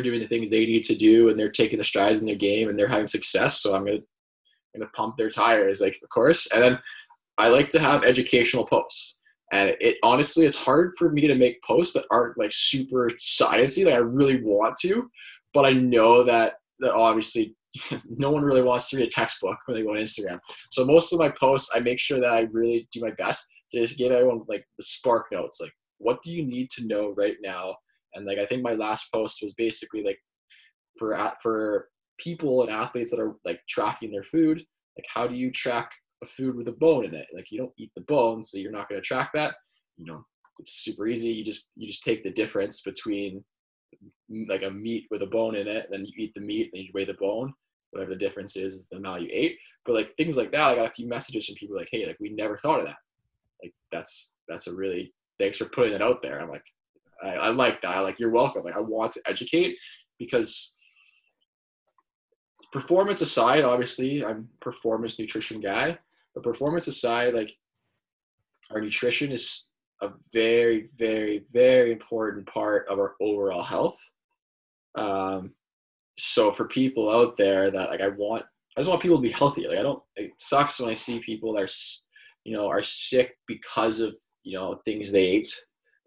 S2: doing the things they need to do, and they're taking the strides in their game, and they're having success. So I'm gonna pump their tires, like, of course. And then I like to have educational posts. And it honestly, it's hard for me to make posts that aren't like super sciencey. Like, I really want to, but I know that obviously no one really wants to read a textbook when they go on Instagram. So most of my posts, I make sure that I really do my best to just give everyone like the spark notes. Like, what do you need to know right now? And like, I think my last post was basically like for people and athletes that are like tracking their food, like, how do you track a food with a bone in it? Like, you don't eat the bone, so you're not going to track that. It's super easy. You just take the difference between like a meat with a bone in it, then you eat the meat, and you weigh the bone. Whatever the difference is the amount you ate. But like things like that, I got a few messages from people like, hey, like, we never thought of that. Like, that's a really, thanks for putting it out there. I'm like, I like that. Like, you're welcome. Like, I want to educate, because performance aside, obviously I'm a performance nutrition guy, but performance aside, like, our nutrition is a very, very, very important part of our overall health. So for people out there that like, I just want people to be healthy. Like, it sucks when I see people that are sick because of, things they ate.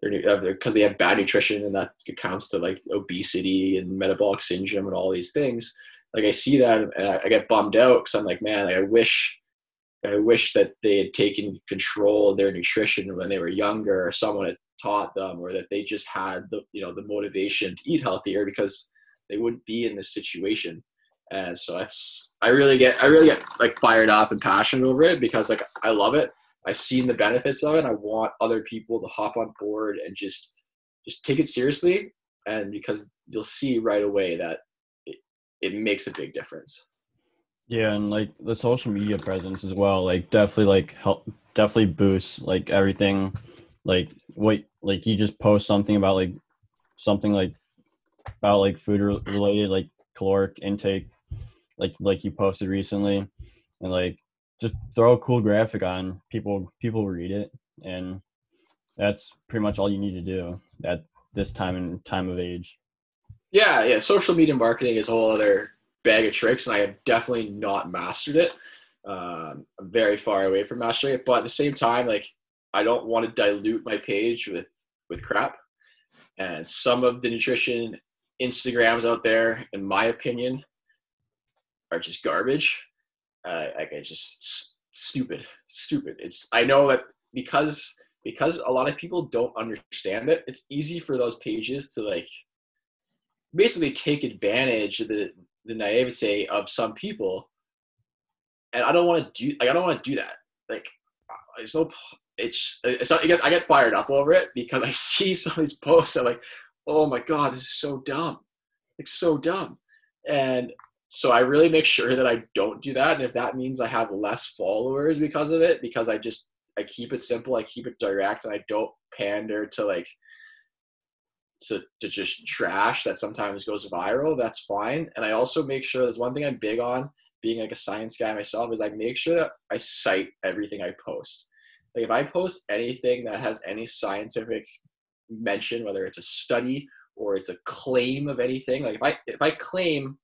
S2: Because they have bad nutrition, and that accounts to like obesity and metabolic syndrome and all these things. Like, I see that, and I get bummed out, because I'm like, man, like, I wish that they had taken control of their nutrition when they were younger, or someone had taught them, or that they just had the motivation to eat healthier, because they wouldn't be in this situation. And so I really get like fired up and passionate over it, because like, I love it. I've seen the benefits of it. I want other people to hop on board and just take it seriously. And because you'll see right away that it makes a big difference.
S1: Yeah, and like the social media presence as well, like definitely boosts like everything. Like, like you just post something about food related, like caloric intake, like you posted recently, and like just throw a cool graphic on, people read it, and that's pretty much all you need to do at this time of age.
S2: Yeah. Social media marketing is a whole other bag of tricks, and I have definitely not mastered it. I'm very far away from mastering it, but at the same time, like, I don't want to dilute my page with crap. And some of the nutrition Instagrams out there, in my opinion, are just garbage. Like, it's just stupid. I know that because a lot of people don't understand it, it's easy for those pages to like basically take advantage of the naivete of some people. And I don't want to do that. Like, it's not, I get fired up over it, because I see some of these posts. I'm like, oh my God, this is so dumb. Like so dumb. And so I really make sure that I don't do that. And if that means I have less followers because of it, because I keep it simple, I keep it direct, and I don't pander to like, to just trash that sometimes goes viral, that's fine. And I also make sure, there's one thing I'm big on, being like a science guy myself, is I make sure that I cite everything I post. Like if I post anything that has any scientific mention, whether it's a study or it's a claim of anything, like if I claim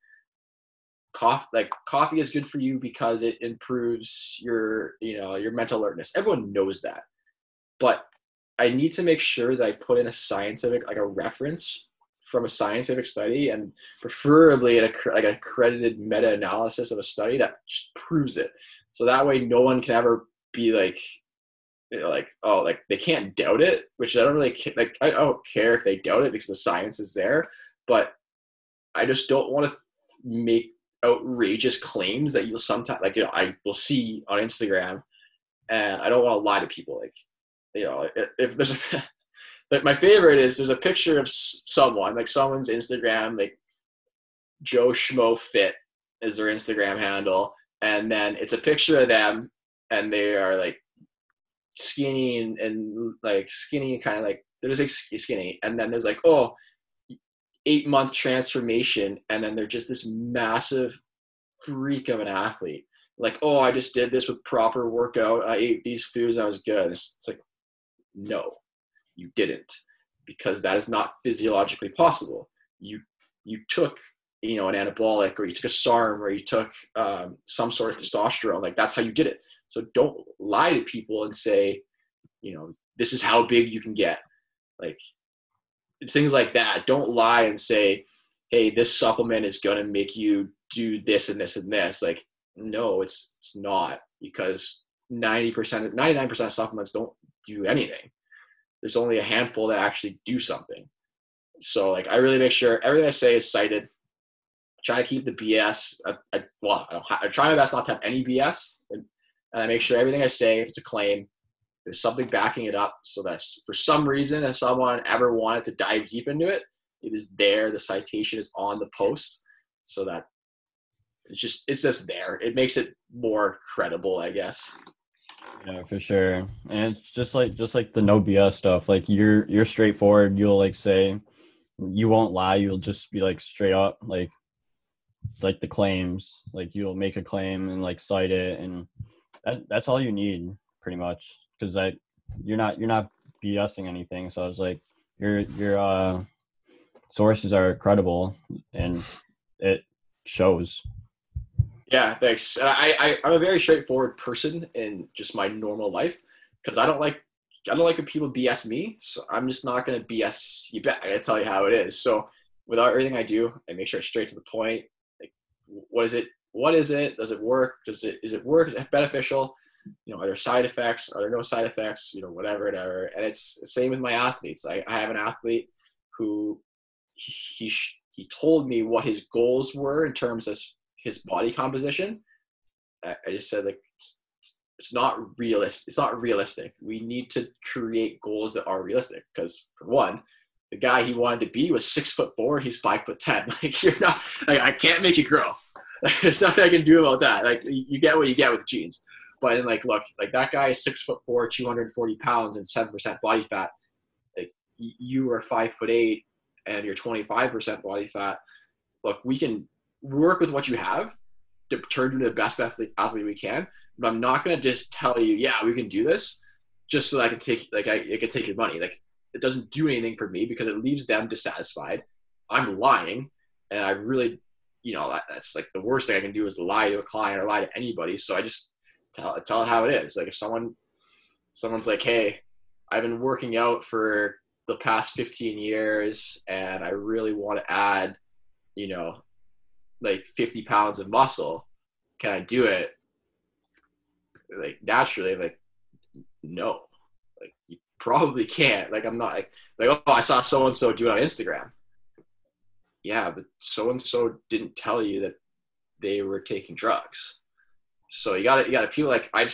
S2: coffee is good for you because it improves your, your mental alertness, everyone knows that. But I need to make sure that I put in a scientific, like a reference from a scientific study, and preferably like an accredited meta-analysis of a study that just proves it. So that way no one can ever be like, like, oh, like they can't doubt it, which I don't really like. I don't care if they doubt it because the science is there, but I just don't want to make outrageous claims that you'll sometimes, like, I will see on Instagram, and I don't want to lie to people. Like, if there's a, like my favorite is there's a picture of someone, like someone's Instagram, like Joe Schmo Fit is their Instagram handle, and then it's a picture of them, and they are like skinny and like skinny, kind of like they're just like skinny, and then there's like, oh, 8-month transformation, and then they're just this massive freak of an athlete. Like, oh, I just did this with proper workout, I ate these foods, I was good. It's like, no, you didn't, because that is not physiologically possible. You took, an anabolic, or you took a SARM, or you took some sort of testosterone. Like, that's how you did it. So don't lie to people and say, this is how big you can get. Like, things like that. Don't lie and say, hey, this supplement is going to make you do this and this and this. Like, no, it's not, because 99% of supplements don't do anything. There's only a handful that actually do something. So like, I really make sure everything I say is cited. I try to keep the BS. I try my best not to have any BS, and I make sure everything I say, if it's a claim, there's something backing it up, so that for some reason, if someone ever wanted to dive deep into it, it is there. The citation is on the post, so that it's just there. It makes it more credible, I guess.
S1: Yeah, for sure. And it's just like the no BS stuff. Like you're straightforward. You'll like say, you won't lie. You'll just be like straight up, like the claims. Like you'll make a claim and like cite it, and that's all you need pretty much. Because you're not BSing anything. So I was like, your sources are credible, and it shows.
S2: Yeah, thanks. And I'm a very straightforward person in just my normal life, because I don't like when people BS me. So I'm just not gonna BS you back. I gotta tell you how it is. So with everything I do, I make sure it's straight to the point. Like, what is it? What is it? Does it work? Is it work? Is it beneficial? Are there side effects? Are there no side effects? Whatever. And it's the same with my athletes. I have an athlete who he told me what his goals were in terms of his body composition. I just said, like, it's not realistic. It's not realistic. We need to create goals that are realistic, because for one, the guy he wanted to be was 6'4". He's 5'10". Like, you're not, like, I can't make you grow. Like, there's nothing I can do about that. Like, you get what you get with genes. But then, like, look, like, that guy is 6'4", 240 pounds, and 7% body fat. Like, you are 5'8", and you're 25% body fat. Look, we can work with what you have to turn you into the best athlete we can. But I'm not going to just tell you, yeah, we can do this, just so that I can take, like, I can take your money. Like, it doesn't do anything for me, because it leaves them dissatisfied. I'm lying, and I really, that's like the worst thing I can do is lie to a client or lie to anybody. So I just tell it how it is. Like, if someone's like, hey, I've been working out for the past 15 years and I really want to add, like 50 pounds of muscle, can I do it? Like, naturally, like, no, like, you probably can't. Like, I'm not like, oh, I saw so-and-so do it on Instagram. Yeah, but so-and-so didn't tell you that they were taking drugs. So you got people, like, I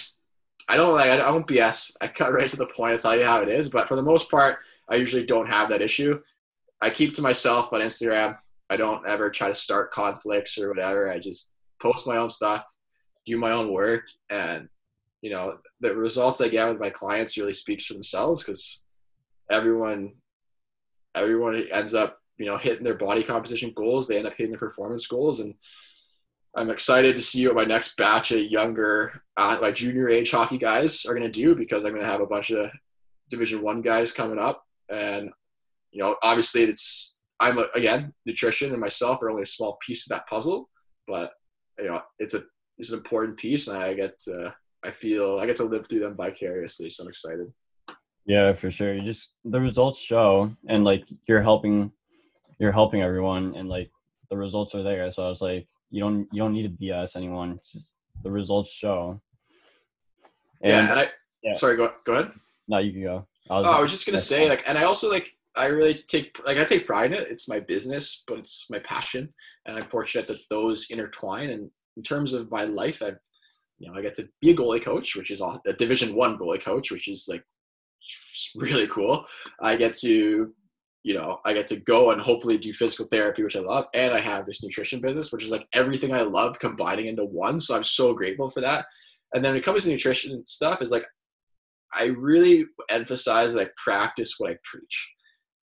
S2: don't BS. I cut right to the point. I tell you how it is. But for the most part, I usually don't have that issue. I keep to myself on Instagram. I don't ever try to start conflicts or whatever. I just post my own stuff, do my own work, and the results I get with my clients really speaks for themselves, because everyone ends up hitting their body composition goals. They end up hitting their performance goals, and I'm excited to see what my next batch of younger, my junior age hockey guys are going to do, because I'm going to have a bunch of Division I guys coming up. And, obviously again, nutrition and myself are only a small piece of that puzzle, but, it's an important piece, and I get to live through them vicariously. So I'm excited.
S1: Yeah, for sure. The results show, and like you're helping everyone, and like the results are there. So I was like, you don't need to BS anyone. It's just the results show. And
S2: sorry, go ahead.
S1: No, you can go.
S2: I was just gonna say, like, and I also I really take pride in it. It's my business, but it's my passion, and I'm fortunate that those intertwine. And in terms of my life, I get to be a goalie coach, which is a Division I goalie coach, which is like really cool. I get to go and hopefully do physical therapy, which I love. And I have this nutrition business, which is like everything I love combining into one. So I'm so grateful for that. And then when it comes to nutrition stuff, is like, I really emphasize that I practice what I preach.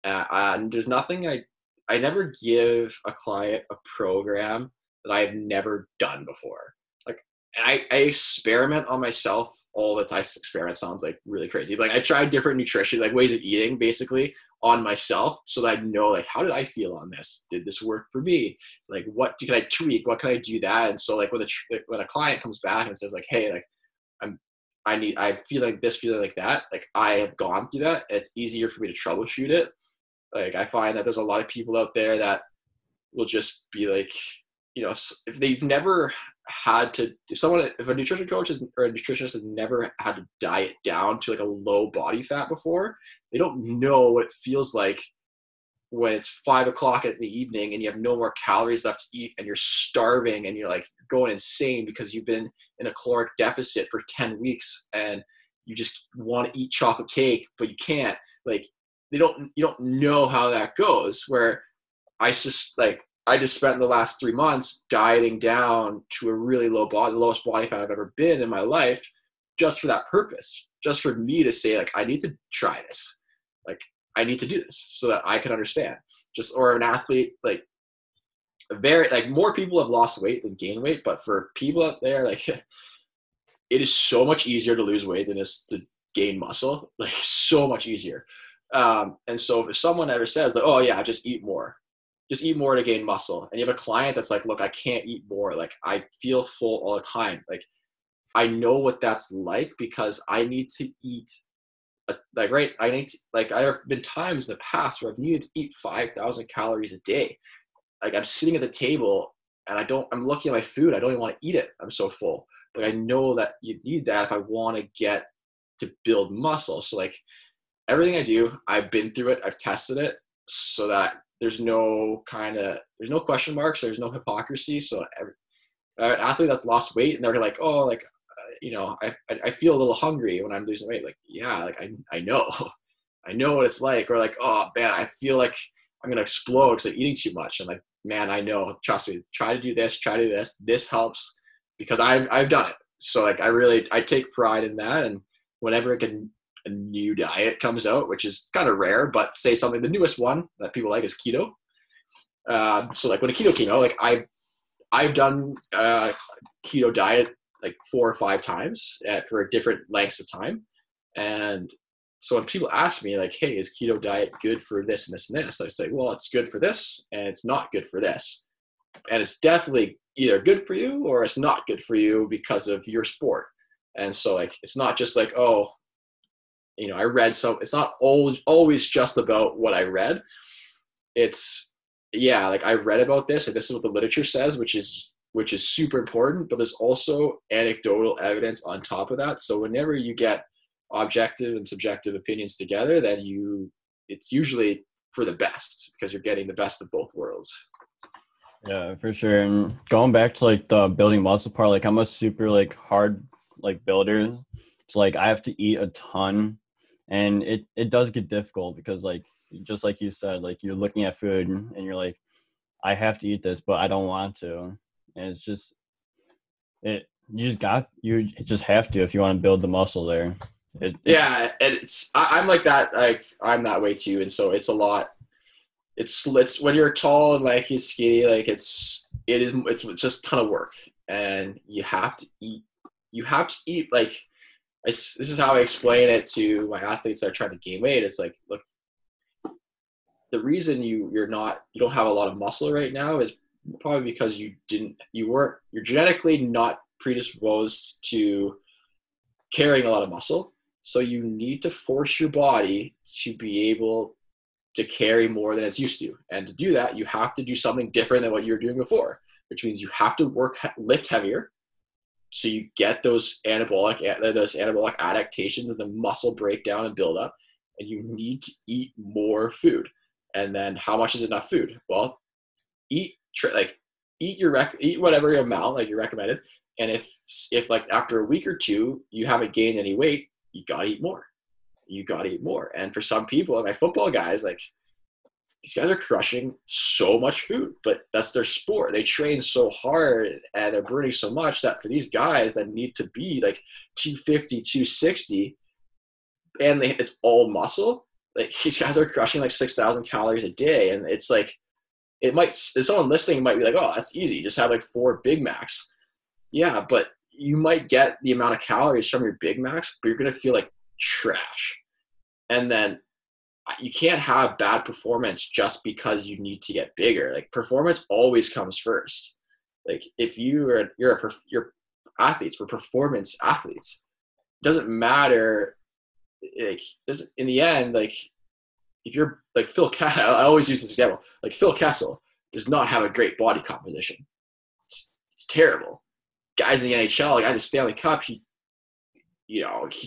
S2: And there's nothing I never give a client a program that I've never done before. Like, and I experiment on myself all the time. Experiment sounds like really crazy. Like, I tried different nutrition, like ways of eating, basically on myself, so that I know, like, how did I feel on this? Did this work for me? Like, what can I tweak? What can I do that? And so, like, when a client comes back and says, like, hey, like, I feel like this, feeling like that, like, I have gone through that. It's easier for me to troubleshoot it. Like, I find that there's a lot of people out there that will just be like, if they've never had to, if a nutrition coach or a nutritionist has never had to diet down to like a low body fat before, they don't know what it feels like when it's 5:00 in the evening and you have no more calories left to eat, and you're starving, and you're like going insane because you've been in a caloric deficit for 10 weeks and you just want to eat chocolate cake, but you can't. Like, you don't know how that goes. Where I just spent the last 3 months dieting down to a really the lowest body fat I've ever been in my life, just for that purpose, just for me to say, like, I need to try this. Like, I need to do this so that I can understand. Or an athlete, like, more people have lost weight than gained weight, but for people out there, like, it is so much easier to lose weight than it is to gain muscle. Like, so much easier. And so if someone ever says, like, oh yeah, just eat more to gain muscle, and you have a client that's like, look, I can't eat more. Like, I feel full all the time. Like, I know what that's like, because I need to eat. I have been times in the past where I've needed to eat 5,000 calories a day. Like, I'm sitting at the table and I'm looking at my food. I don't even want to eat it. I'm so full. But I know that you need that if I want to get to build muscle. So, like, everything I do, I've been through it. I've tested it, so that there's no question marks. There's no hypocrisy. So an athlete that's lost weight and they're like, oh, like, I feel a little hungry when I'm losing weight. Like, yeah, like, I know what it's like. Or like, oh man, I feel like I'm going to explode because I'm eating too much. I'm like, man, I know, trust me, try to do this. This helps, because I've done it. So, like, I take pride in that. And whenever a new diet comes out, which is kind of rare, but say something, the newest one that people like is keto. So like, when a keto came out, like, I've done keto diet like 4 or 5 times for different lengths of time. And so when people ask me, like, hey, is keto diet good for this and this and this? I say, well, it's good for this and it's not good for this. And it's definitely either good for you or it's not good for you because of your sport. And so, like, it's not just like, oh, I read it's not always just about what I read. It's, yeah, like, I read about this and this is what the literature says, which is super important, but there's also anecdotal evidence on top of that. So whenever you get objective and subjective opinions together, then it's usually for the best, because you're getting the best of both worlds.
S1: Yeah, for sure. And going back to like the building muscle part, like, I'm a super like hard like builder. So like, I have to eat a ton, and it does get difficult because like just like you said, like you're looking at food and you're like, I have to eat this, but I don't want to. And it's just you just have to if you want to build the muscle there.
S2: Yeah, and I'm like that. Like I'm that way too, and so it's a lot. It's when you're tall and like you're skinny, like it's just a ton of work, and you have to eat. You have to eat like this is how I explain it to my athletes that are trying to gain weight. It's like, look, the reason you don't have a lot of muscle right now is probably because you're genetically not predisposed to carrying a lot of muscle. So you need to force your body to be able to carry more than it's used to. And to do that, you have to do something different than what you were doing before, which means you have to lift heavier. So you get those anabolic adaptations and the muscle breakdown and buildup, and you need to eat more food. And then how much is enough food? Well, eat whatever amount like you recommended. And if like after a week or two you haven't gained any weight, you gotta eat more. And for some people, my football guys, like these guys are crushing so much food, but that's their sport. They train so hard and they're burning so much that for these guys that need to be like 250, 260, and it's all muscle, like these guys are crushing like 6,000 calories a day. And it's like, someone listening might be like, oh, that's easy. Just have like 4 Big Macs. Yeah, but you might get the amount of calories from your Big Macs, but you're going to feel like trash. And then you can't have bad performance just because you need to get bigger. Like performance always comes first. Like if you're athletes, we're performance athletes. It doesn't matter. Like in the end, like if you're like Phil Kessel, I always use this example. Like Phil Kessel does not have a great body composition. It's terrible. Guys in the NHL, guys in Stanley Cup, he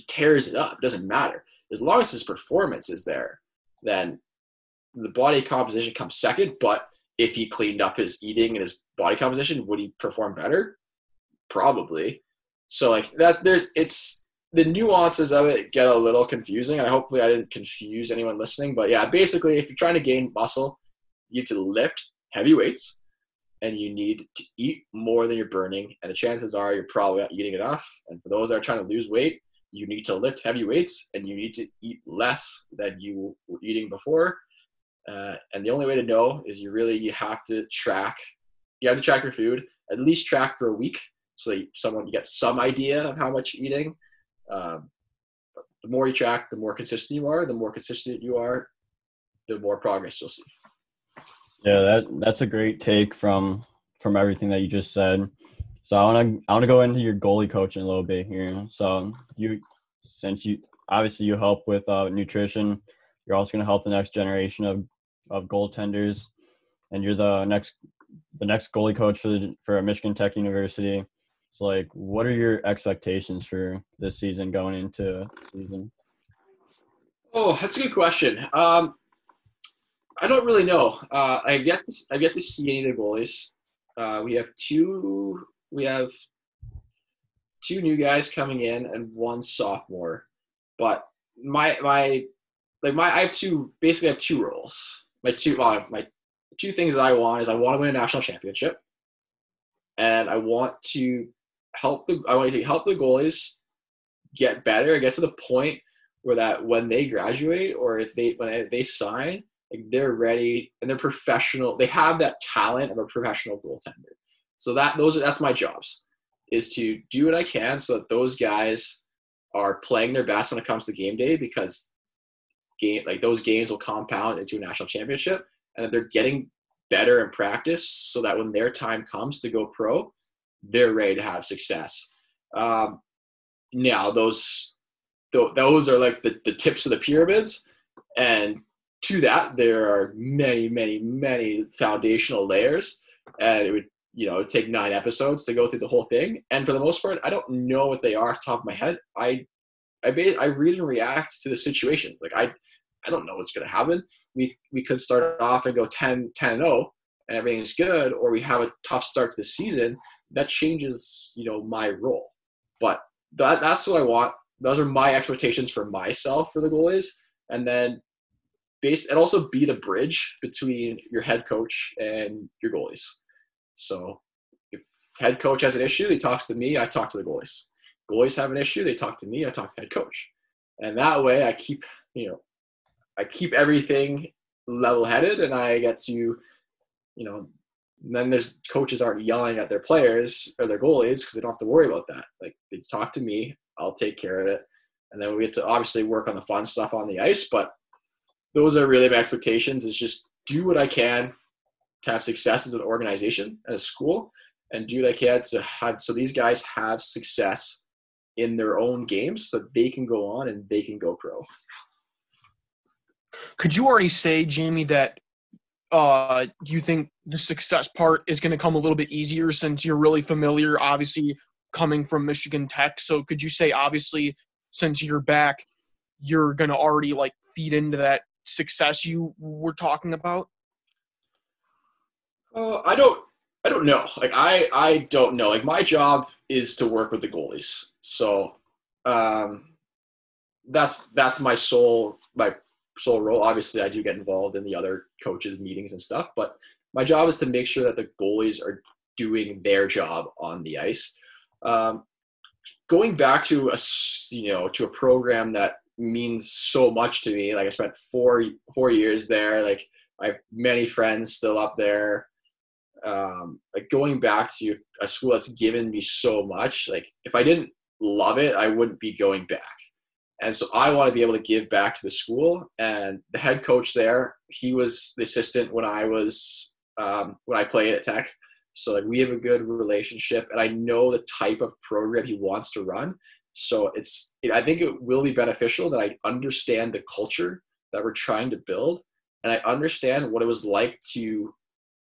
S2: tears it up. It doesn't matter. As long as his performance is there, then the body composition comes second. But if he cleaned up his eating and his body composition, would he perform better? Probably. So like that, it's the nuances of it get a little confusing. And hopefully I didn't confuse anyone listening. But yeah, basically, if you're trying to gain muscle, you need to lift heavy weights and you need to eat more than you're burning. And the chances are you're probably not eating enough. And for those that are trying to lose weight, you need to lift heavy weights and you need to eat less than you were eating before. And the only way to know is you have to track. You have to track your food, at least track for a week so that you get some idea of how much you're eating. The more you track, the more consistent you are. The more consistent you are, the more progress you'll see.
S1: Yeah, that's a great take from everything that you just said. So I want to go into your goalie coaching a little bit here. So since you help with nutrition, you're also going to help the next generation of goaltenders, and you're the next goalie coach for Michigan Tech University. So like, what are your expectations for this season going into the season?
S2: Oh, that's a good question. I don't really know. I've yet to see any of the goalies. We have two new guys coming in and one sophomore. But I have two roles. My two things that I want to win a national championship, and I want to help the goalies get better and get to the point where that when they graduate or when they sign, like they're ready and they're professional. They have that talent of a professional goaltender. So that's my jobs, is to do what I can so that those guys are playing their best when it comes to game day, because those games will compound into a national championship, and that they're getting better in practice so that when their time comes to go pro, they're ready to have success. Now those are like the tips of the pyramids, and to that there are many, many, many foundational layers, and it would take 9 episodes to go through the whole thing. And for the most part, I don't know what they are off the top of my head. I read and react to the situations. Like I don't know what's going to happen. We could start off and go 10-0 and everything's good, or we have a tough start to the season. That changes, my role. But that's what I want. Those are my expectations for myself for the goalies. And then and also be the bridge between your head coach and your goalies. So if head coach has an issue, he talks to me, I talk to the goalies. Goalies have an issue, they talk to me, I talk to the head coach. And that way I keep everything level-headed, and I get to, then there's coaches aren't yelling at their players or their goalies because they don't have to worry about that. Like, they talk to me, I'll take care of it. And then we get to obviously work on the fun stuff on the ice, but those are really my expectations, is just do what I can to have success as an organization, as a school, and do what I can to have, so these guys have success in their own games so they can go on and they can go pro.
S3: Could you already say, Jamie, that you think the success part is going to come a little bit easier since you're really familiar, obviously, coming from Michigan Tech? So could you say, obviously, since you're back, you're going to already like feed into that success you were talking about?
S2: I don't know. Like, I don't know. Like, my job is to work with the goalies. So that's my sole role. Obviously, I do get involved in the other coaches' meetings and stuff, but my job is to make sure that the goalies are doing their job on the ice. Going back to a program that means so much to me. Like, I spent 4 years there. Like, I have many friends still up there. Like, going back to a school that's given me so much. Like, if I didn't love it, I wouldn't be going back. And so I want to be able to give back to the school. And the head coach there, he was the assistant when I played at Tech. So, like, we have a good relationship, and I know the type of program he wants to run. So I think it will be beneficial that I understand the culture that we're trying to build, and I understand what it was like to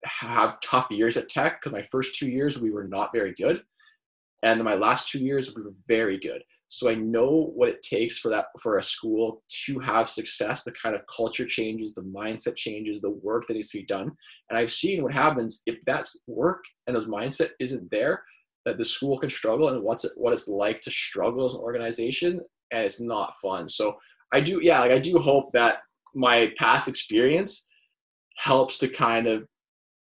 S2: have tough years at Tech, because my first 2 years we were not very good, and my last 2 years we were very good. So I know what it takes for a school to have success, the kind of culture changes, the mindset changes, the work that needs to be done. And I've seen what happens if that work and those mindset isn't there, that the school can struggle, and what it's like to struggle as an organization, and it's not fun. So I do hope that my past experience helps to kind of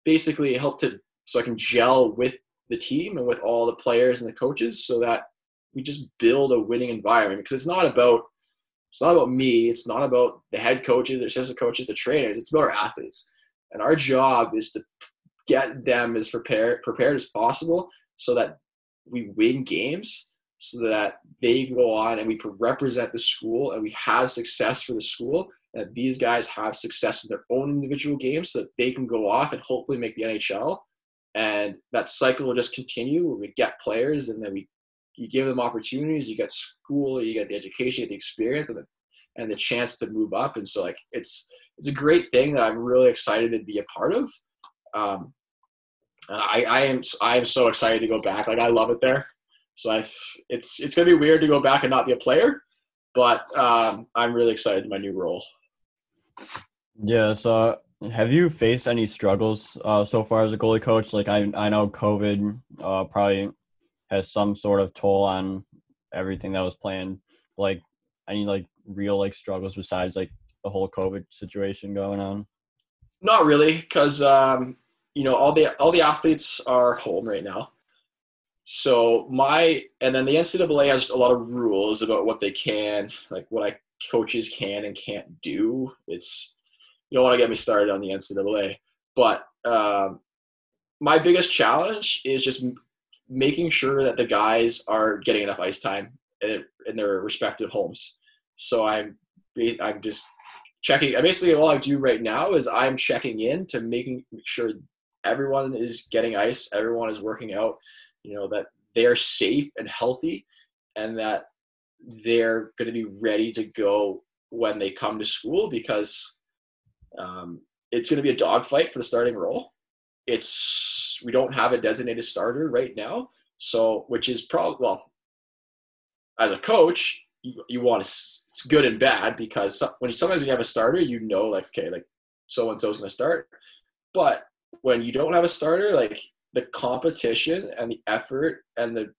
S2: basically so I can gel with the team and with all the players and the coaches, so that we just build a winning environment. Because it's not about me. It's not about the head coaches, the assistant coaches, the trainers. It's about our athletes. And our job is to get them as prepared as possible, so that we win games, so that they go on and we represent the school and we have success for the school. And that these guys have success in their own individual games, so that they can go off and hopefully make the NHL. And that cycle will just continue where we get players, and then you give them opportunities, you get school, you get the education, you get the experience, and the chance to move up. And so, like, it's a great thing that I'm really excited to be a part of. And I am so excited to go back. Like, I love it there. So it's gonna be weird to go back and not be a player, but I'm really excited in my new role.
S1: Yeah. So have you faced any struggles so far as a goalie coach? Like, I know COVID probably has some sort of toll on everything that was planned. Like, any like real like struggles besides like the whole COVID situation going on?
S2: Not really, because all the athletes are home right now. So and then the NCAA has a lot of rules about what they can, like what coaches can and can't do. You don't want to get me started on the NCAA, but my biggest challenge is just making sure that the guys are getting enough ice time in their respective homes. So I'm just checking. Basically, all I do right now is I'm checking in to make sure everyone is getting ice, everyone is working out, that they're safe and healthy, and that they're going to be ready to go when they come to school, because it's going to be a dogfight for the starting role. We don't have a designated starter right now, so which is probably, as a coach, you want it's good and bad, because sometimes when you have a starter, like, okay, like so and so is going to start, but when you don't have a starter, like the competition and the effort and the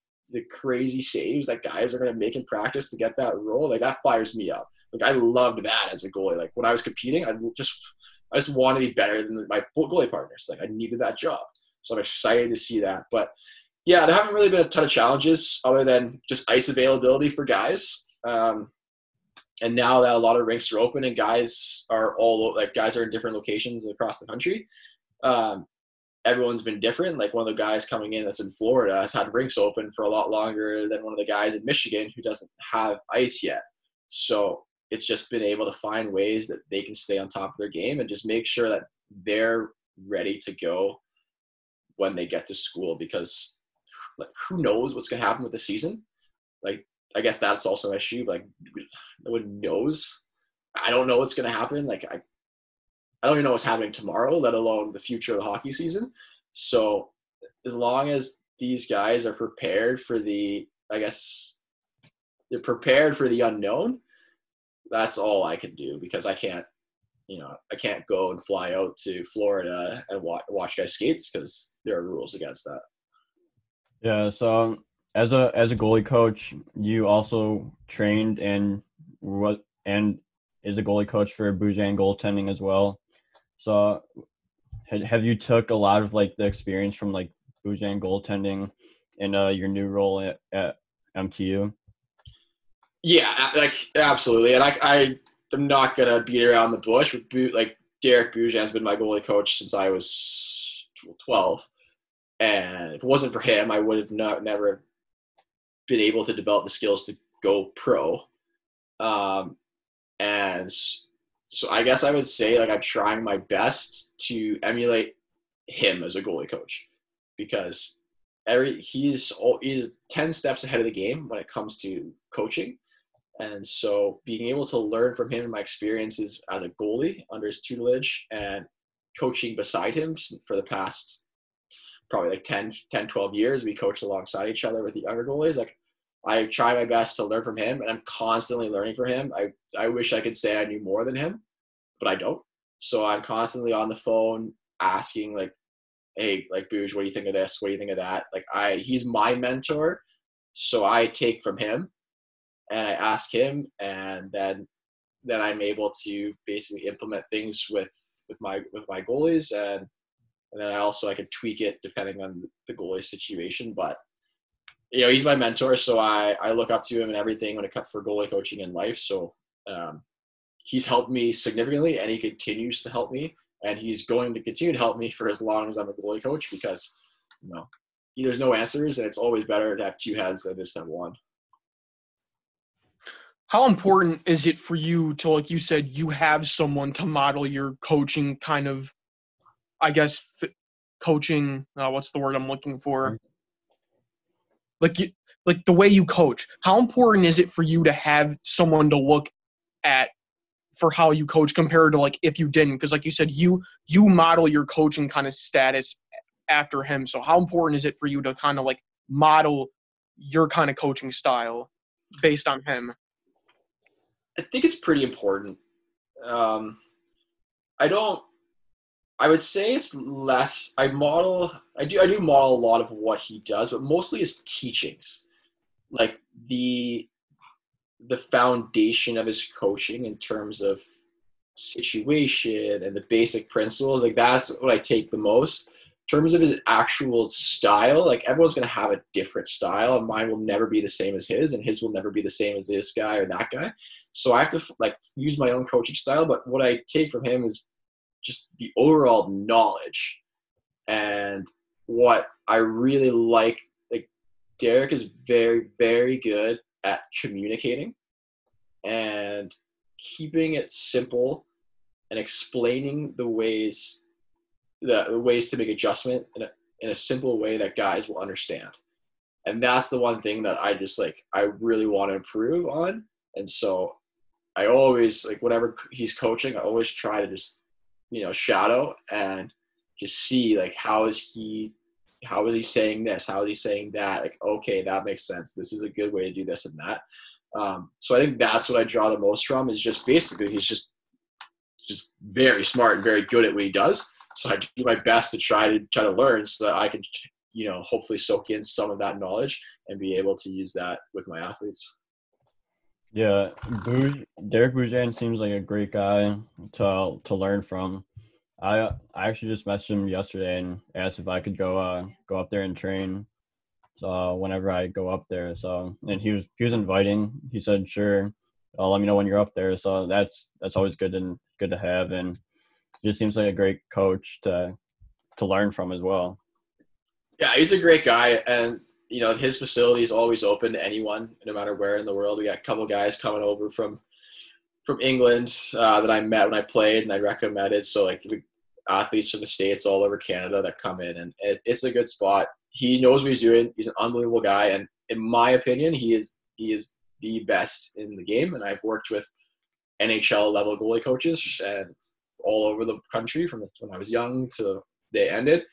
S2: crazy saves that guys are going to make in practice to get that role, like that fires me up. Like I loved that as a goalie. Like when I was competing, I just want to be better than my goalie partners. Like I needed that job. So I'm excited to see that. But yeah, there haven't really been a ton of challenges other than just ice availability for guys. And now that a lot of rinks are open and guys are in different locations across the country, everyone's been different. Like one of the guys coming in that's in Florida has had rinks open for a lot longer than one of the guys in Michigan who doesn't have ice yet. So it's just been able to find ways that they can stay on top of their game and just make sure that they're ready to go when they get to school, because like who knows what's going to happen with the season. Like I guess that's also an issue. Like no one knows. I don't know what's going to happen. Like I don't even know what's happening tomorrow, let alone the future of the hockey season. So as long as these guys are prepared for they're prepared for the unknown, that's all I can do, because I can't go and fly out to Florida and watch guys skates, because there are rules against that.
S1: Yeah. So as a goalie coach, you also trained and is a goalie coach for Bougin goaltending as well. So have you took a lot of like the experience from like Bougin goaltending in your new role at MTU?
S2: Yeah, like absolutely. And I'm not gonna beat around the bush. Like Derek Bougin has been my goalie coach since I was 12, and if it wasn't for him, I would have never been able to develop the skills to go pro. And so I guess I would say like I'm trying my best to emulate him as a goalie coach, because he's 10 steps ahead of the game when it comes to coaching. And so being able to learn from him and my experiences as a goalie under his tutelage and coaching beside him for the past probably like 10, 12 years, we coached alongside each other with the younger goalies. Like I try my best to learn from him, and I'm constantly learning from him. I wish I could say I knew more than him, but I don't. So I'm constantly on the phone asking like, hey, like Booge, what do you think of this? What do you think of that? Like he's my mentor. So I take from him and I ask him, and then I'm able to basically implement things with my goalies, and then I can tweak it depending on the goalie situation. But he's my mentor, so I look up to him in everything when it comes for goalie coaching in life. So he's helped me significantly, and he continues to help me, and he's going to continue to help me for as long as I'm a goalie coach, because there's no answers, and it's always better to have two heads than just have one.
S3: How important is it for you to, like you said, you have someone to model your coaching kind of, I guess, coaching, what's the word I'm looking for? Like the way you coach. How important is it for you to have someone to look at for how you coach compared to like if you didn't? Because like you said, you model your coaching kind of status after him. So how important is it for you to kind of like model your kind of coaching style based on him?
S2: I think it's pretty important. I would say it's less. I do model a lot of what he does, but mostly his teachings, like the foundation of his coaching in terms of situation and the basic principles. Like that's what I take the most. In terms of his actual style, like everyone's going to have a different style, and mine will never be the same as his, and his will never be the same as this guy or that guy. So I have to like use my own coaching style, but what I take from him is just the overall knowledge. And what I really like Derek is very, very good at communicating and keeping it simple and explaining the ways to make adjustment in a simple way that guys will understand. And that's the one thing that I really want to improve on. And so I always, like, whenever he's coaching, I always try to just, shadow and just see, like, how is he saying this? How is he saying that? Like, okay, that makes sense. This is a good way to do this and that. So I think that's what I draw the most from, is just basically he's just very smart and very good at what he does. So I do my best to try to learn so that I can, hopefully soak in some of that knowledge and be able to use that with my athletes.
S1: Yeah, Derek Bourget seems like a great guy to learn from. I actually just messaged him yesterday and asked if I could go up there and train. So whenever I go up there, so and he was inviting. He said, "Sure, let me know when you're up there." So that's always good to have, and he just seems like a great coach to learn from as well.
S2: Yeah, he's a great guy, and his facility is always open to anyone, no matter where in the world. We got a couple guys coming over from England that I met when I played, and I recommended. So like athletes from the States all over Canada that come in, and it's a good spot. He knows what he's doing. He's an unbelievable guy, and in my opinion, he is the best in the game. And I've worked with NHL level goalie coaches and all over the country from when I was young to they ended.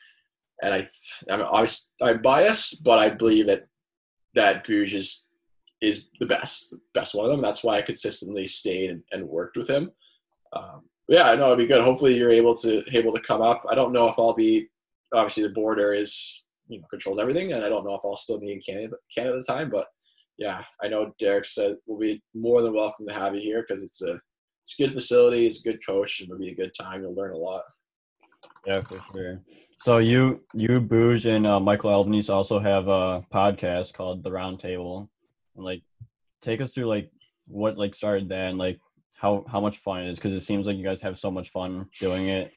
S2: And I'm biased, but I believe that Bruges is the best one of them. That's why I consistently stayed and worked with him. Yeah, no, it'd be good. Hopefully, you're able to come up. I don't know if I'll be. Obviously, the border is controls everything, and I don't know if I'll still be in Canada at the time. But yeah, I know Derek said we'll be more than welcome to have you here because it's a good facility, it's a good coach, and it'll be a good time. You'll learn a lot.
S1: Yeah, for sure. So you Booge and Michael Albanese also have a podcast called The Round Table, and like take us through like what like started that and like how much fun it is because it seems like you guys have so much fun doing it,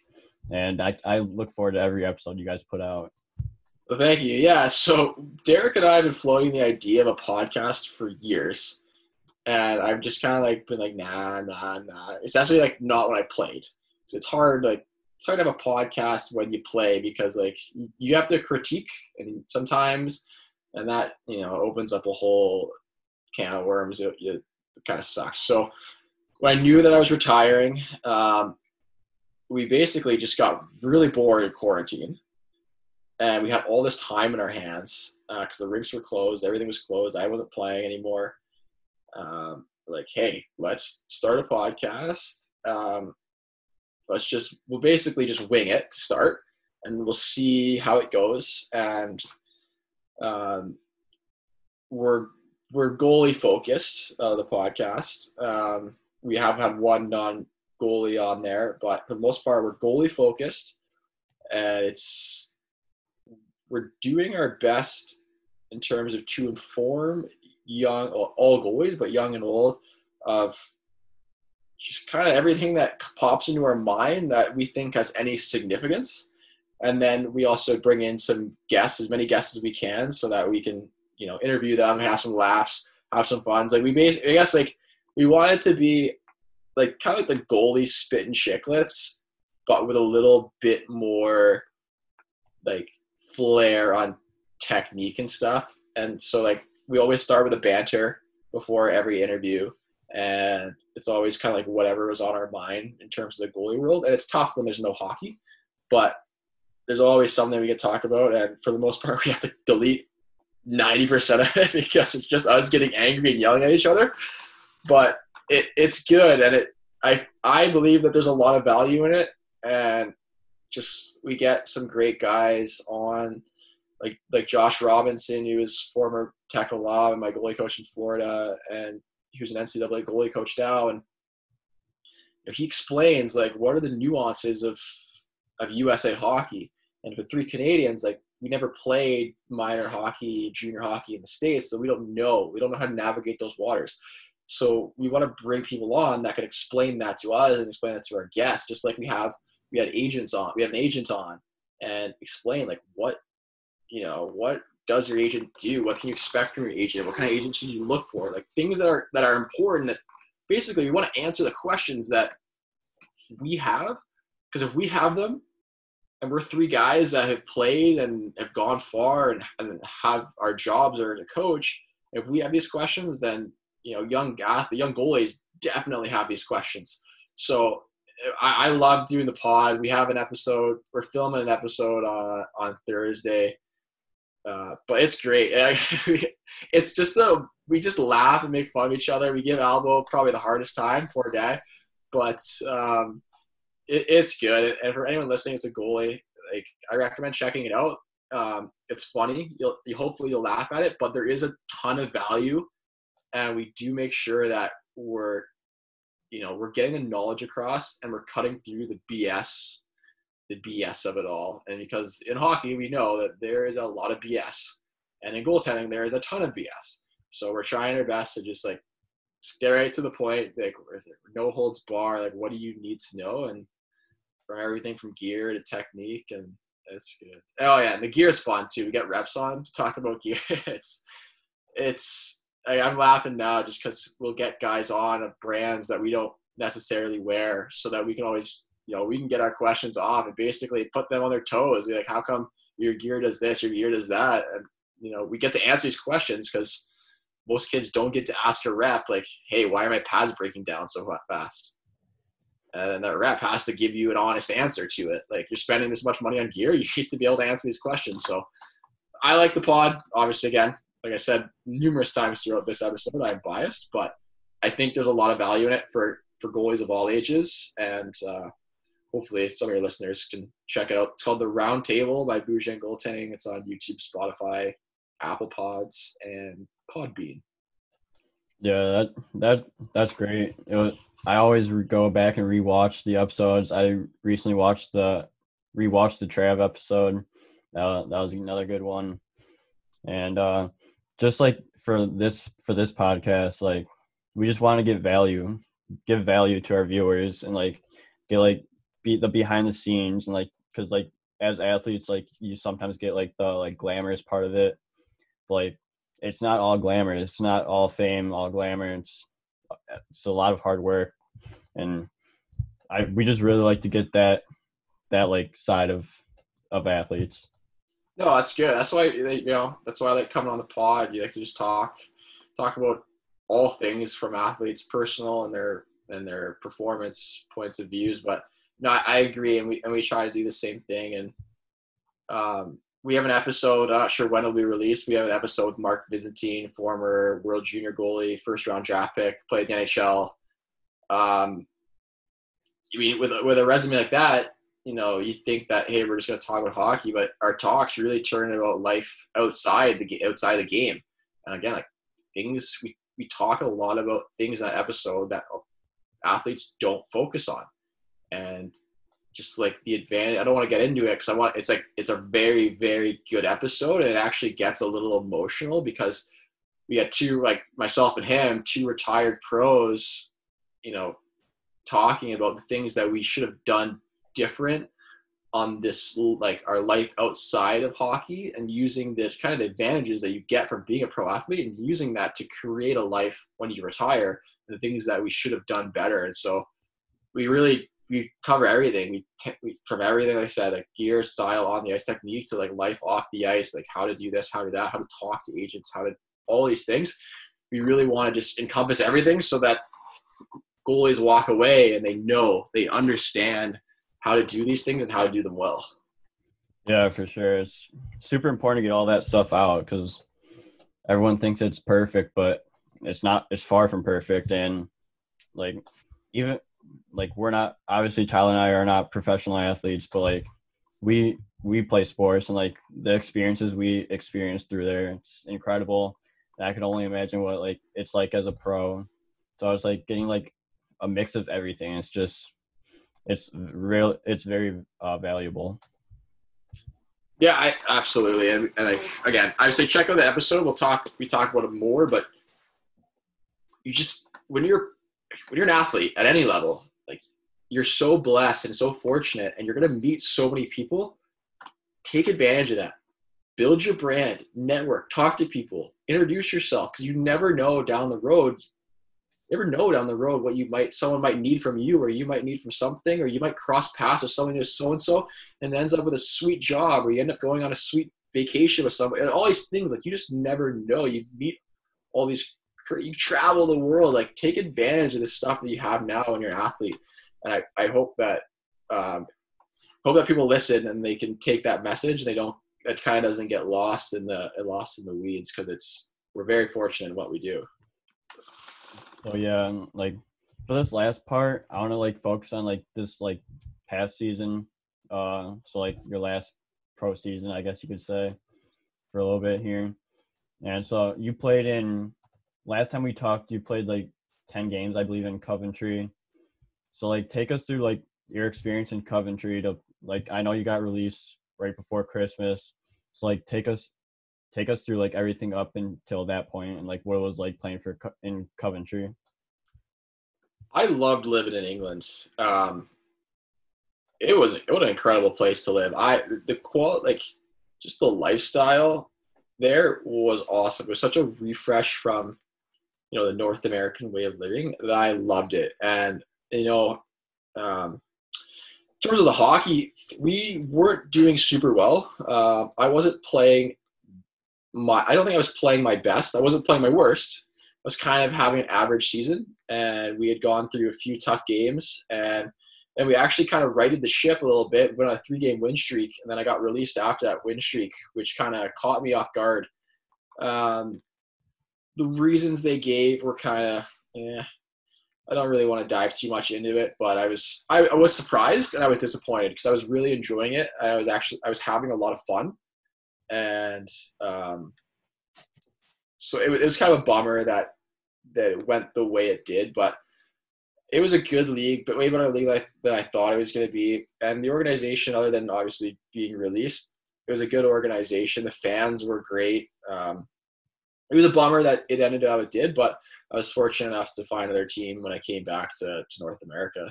S1: and I look forward to every episode you guys put out.
S2: Well, thank you. Yeah, so Derek and I have been floating the idea of a podcast for years, and I've just kind of like been like, nah. It's actually like not what I played. So it's hard to have a podcast when you play because like you have to critique and sometimes, and that opens up a whole can of worms. It kind of sucks. So when I knew that I was retiring, we basically just got really bored in quarantine. And we had all this time in our hands because the rinks were closed. Everything was closed. I wasn't playing anymore. Like, hey, let's start a podcast. We'll basically just wing it to start, and we'll see how it goes. And we're goalie focused, the podcast. We have had one non-goalie on there, but for the most part, we're goalie focused. And we're doing our best in terms of to inform all goalies, but young and old, of just kind of everything that pops into our mind that we think has any significance. And then we also bring in some guests, as many guests as we can, so that we can, interview them, have some laughs, have some fun. Like I guess like we wanted to be like kind of like the goalie spit and chicklets, but with a little bit more like flair on technique and stuff. And so like we always start with a banter before every interview, and it's always kind of like whatever was on our mind in terms of the goalie world. And it's tough when there's no hockey, but there's always something we can talk about. And for the most part, we have to delete 90% of it because it's just us getting angry and yelling at each other. But it's good, and I believe that there's a lot of value in it, and just we get some great guys on, like Josh Robinson, who is former tackle law and my goalie coach in Florida, and he was an NCAA goalie coach now, and he explains like what are the nuances of USA hockey. And for three Canadians, like we never played minor hockey, junior hockey in the States, so we don't know how to navigate those waters. So we want to bring people on that can explain that to us and explain that to our guests, just like we had agents on. We had an agent on and explain like what does your agent do? What can you expect from your agent? What kind of agent should you look for? Like things that are important, that basically we want to answer the questions that we have, because if we have them and we're three guys that have played and have gone far and have our jobs or to coach, if we have these questions, then young goalies definitely have these questions. So I love doing the pod. We have an episode. We're filming an episode on Thursday, but it's great. It's just we just laugh and make fun of each other. We give Albo probably the hardest time, poor guy, but it's good. And for anyone listening as a goalie, like I recommend checking it out. It's funny. Hopefully you'll laugh at it, but there is a ton of value, and we do make sure that we're getting the knowledge across, and we're cutting through the BS of it all. And because in hockey, we know that there is a lot of BS, and in goaltending, there is a ton of BS. So we're trying our best to just get right to the point, like no holds bar, like what do you need to know, and from everything from gear to technique, and it's good. Oh yeah, and the gear is fun too. We get reps on to talk about gear. I'm laughing now just because we'll get guys on of brands that we don't necessarily wear, so that we can always, we can get our questions off and basically put them on their toes. Be like, how come your gear does this, your gear does that? And, we get to answer these questions because most kids don't get to ask a rep, like, hey, why are my pads breaking down so fast? And that rep has to give you an honest answer to it. Like, you're spending this much money on gear, you need to be able to answer these questions. So I like the pod. Obviously, again, like I said numerous times throughout this episode, I'm biased, but I think there's a lot of value in it for goalies of all ages. And hopefully some of your listeners can check it out. It's called The Round Table by Bougin Goaltending. It's on YouTube, Spotify, Apple Pods, and Podbean.
S1: Yeah, that's great. I always go back and rewatch the episodes. I recently rewatched the Trav episode. That was another good one. And just like for this podcast, we just want to give value to our viewers, and get the behind the scenes, and because as athletes, you sometimes get the glamorous part of it. It's not all glamour. It's not all fame, all glamour. It's a lot of hard work, and we just really like to get that side of athletes.
S2: No, that's good. That's why that's why I like coming on the pod. You like to just talk about all things from athletes' personal and their performance points of views. But no, I agree, and we try to do the same thing. And we have an episode. I'm not sure when it'll be released. We have an episode with Mark Byzantine, former World Junior goalie, first round draft pick, played the NHL. With a resume like that, you think that, hey, we're just going to talk about hockey, but our talks really turn about life outside the game. And again, things we talk a lot about things in that episode that athletes don't focus on, and just the advantage. I don't want to get into it because it's a very, very good episode, and it actually gets a little emotional because we had two, myself and him, two retired pros, talking about the things that we should have done different on this, our life outside of hockey, and using the kind of advantages that you get from being a pro athlete and using that to create a life when you retire, and the things that we should have done better. And so we cover everything. We from everything, like I said, gear, style, on the ice, technique, to life off the ice, how to do this, how to do that, how to talk to agents, how to all these things. We really want to just encompass everything so that goalies walk away and they understand how to do these things and how to do them well.
S1: Yeah, for sure. It's super important to get all that stuff out because everyone thinks it's perfect, but it's not. It's far from perfect. And even we're not, obviously Tyler and I are not professional athletes, but we play sports, and the experiences we experienced through there, it's incredible. And I can only imagine what it's as a pro. So it's getting a mix of everything. It's very valuable.
S2: Yeah, I absolutely. And again, I would say check out the episode. We talk about it more, but you just, when you're an athlete at any level, you're so blessed and so fortunate, and you're going to meet so many people. Take advantage of that. Build your brand, network, talk to people, introduce yourself, because you never know down the road. What someone might need from you, or you might need from something, or you might cross paths with someone who's so-and-so and ends up with a sweet job, or you end up going on a sweet vacation with somebody, and all these things. You just never know. You meet all these, you travel the world. Take advantage of the stuff that you have now when you're an athlete. And I hope that people listen and they can take that message. It kind of doesn't get lost in the weeds, because we're very fortunate in what we do.
S1: So yeah, and for this last part, I want to focus on this past season. So your last pro season, I guess you could say, for a little bit here. And so you played last time we talked, you played 10 games, I believe, in Coventry. So, like, take us through, like, your experience in Coventry to, like, I know you got released right before Christmas. So, like, take us through, like, everything up until that point and, like, what it was like playing in Coventry.
S2: I loved living in England. It was an incredible place to live. Just the lifestyle there was awesome. It was such a refresh from, the North American way of living that I loved it. And, in terms of the hockey, we weren't doing super well. I wasn't playing I don't think I was playing my best. I wasn't playing my worst. I was kind of having an average season, and we had gone through a few tough games, and we actually kind of righted the ship a little bit. We went on a 3-game win streak, and then I got released after that win streak, which kind of caught me off guard. The reasons they gave were kind of, I don't really want to dive too much into it, but I was surprised and I was disappointed because I was really enjoying it. I was having a lot of fun, and so it was kind of a bummer that it went the way it did. But it was a good league, but way better league than I thought it was going to be. And the organization, other than obviously being released, it was a good organization. The fans were great. It was a bummer that it ended how it did, but I was fortunate enough to find another team when I came back to North America.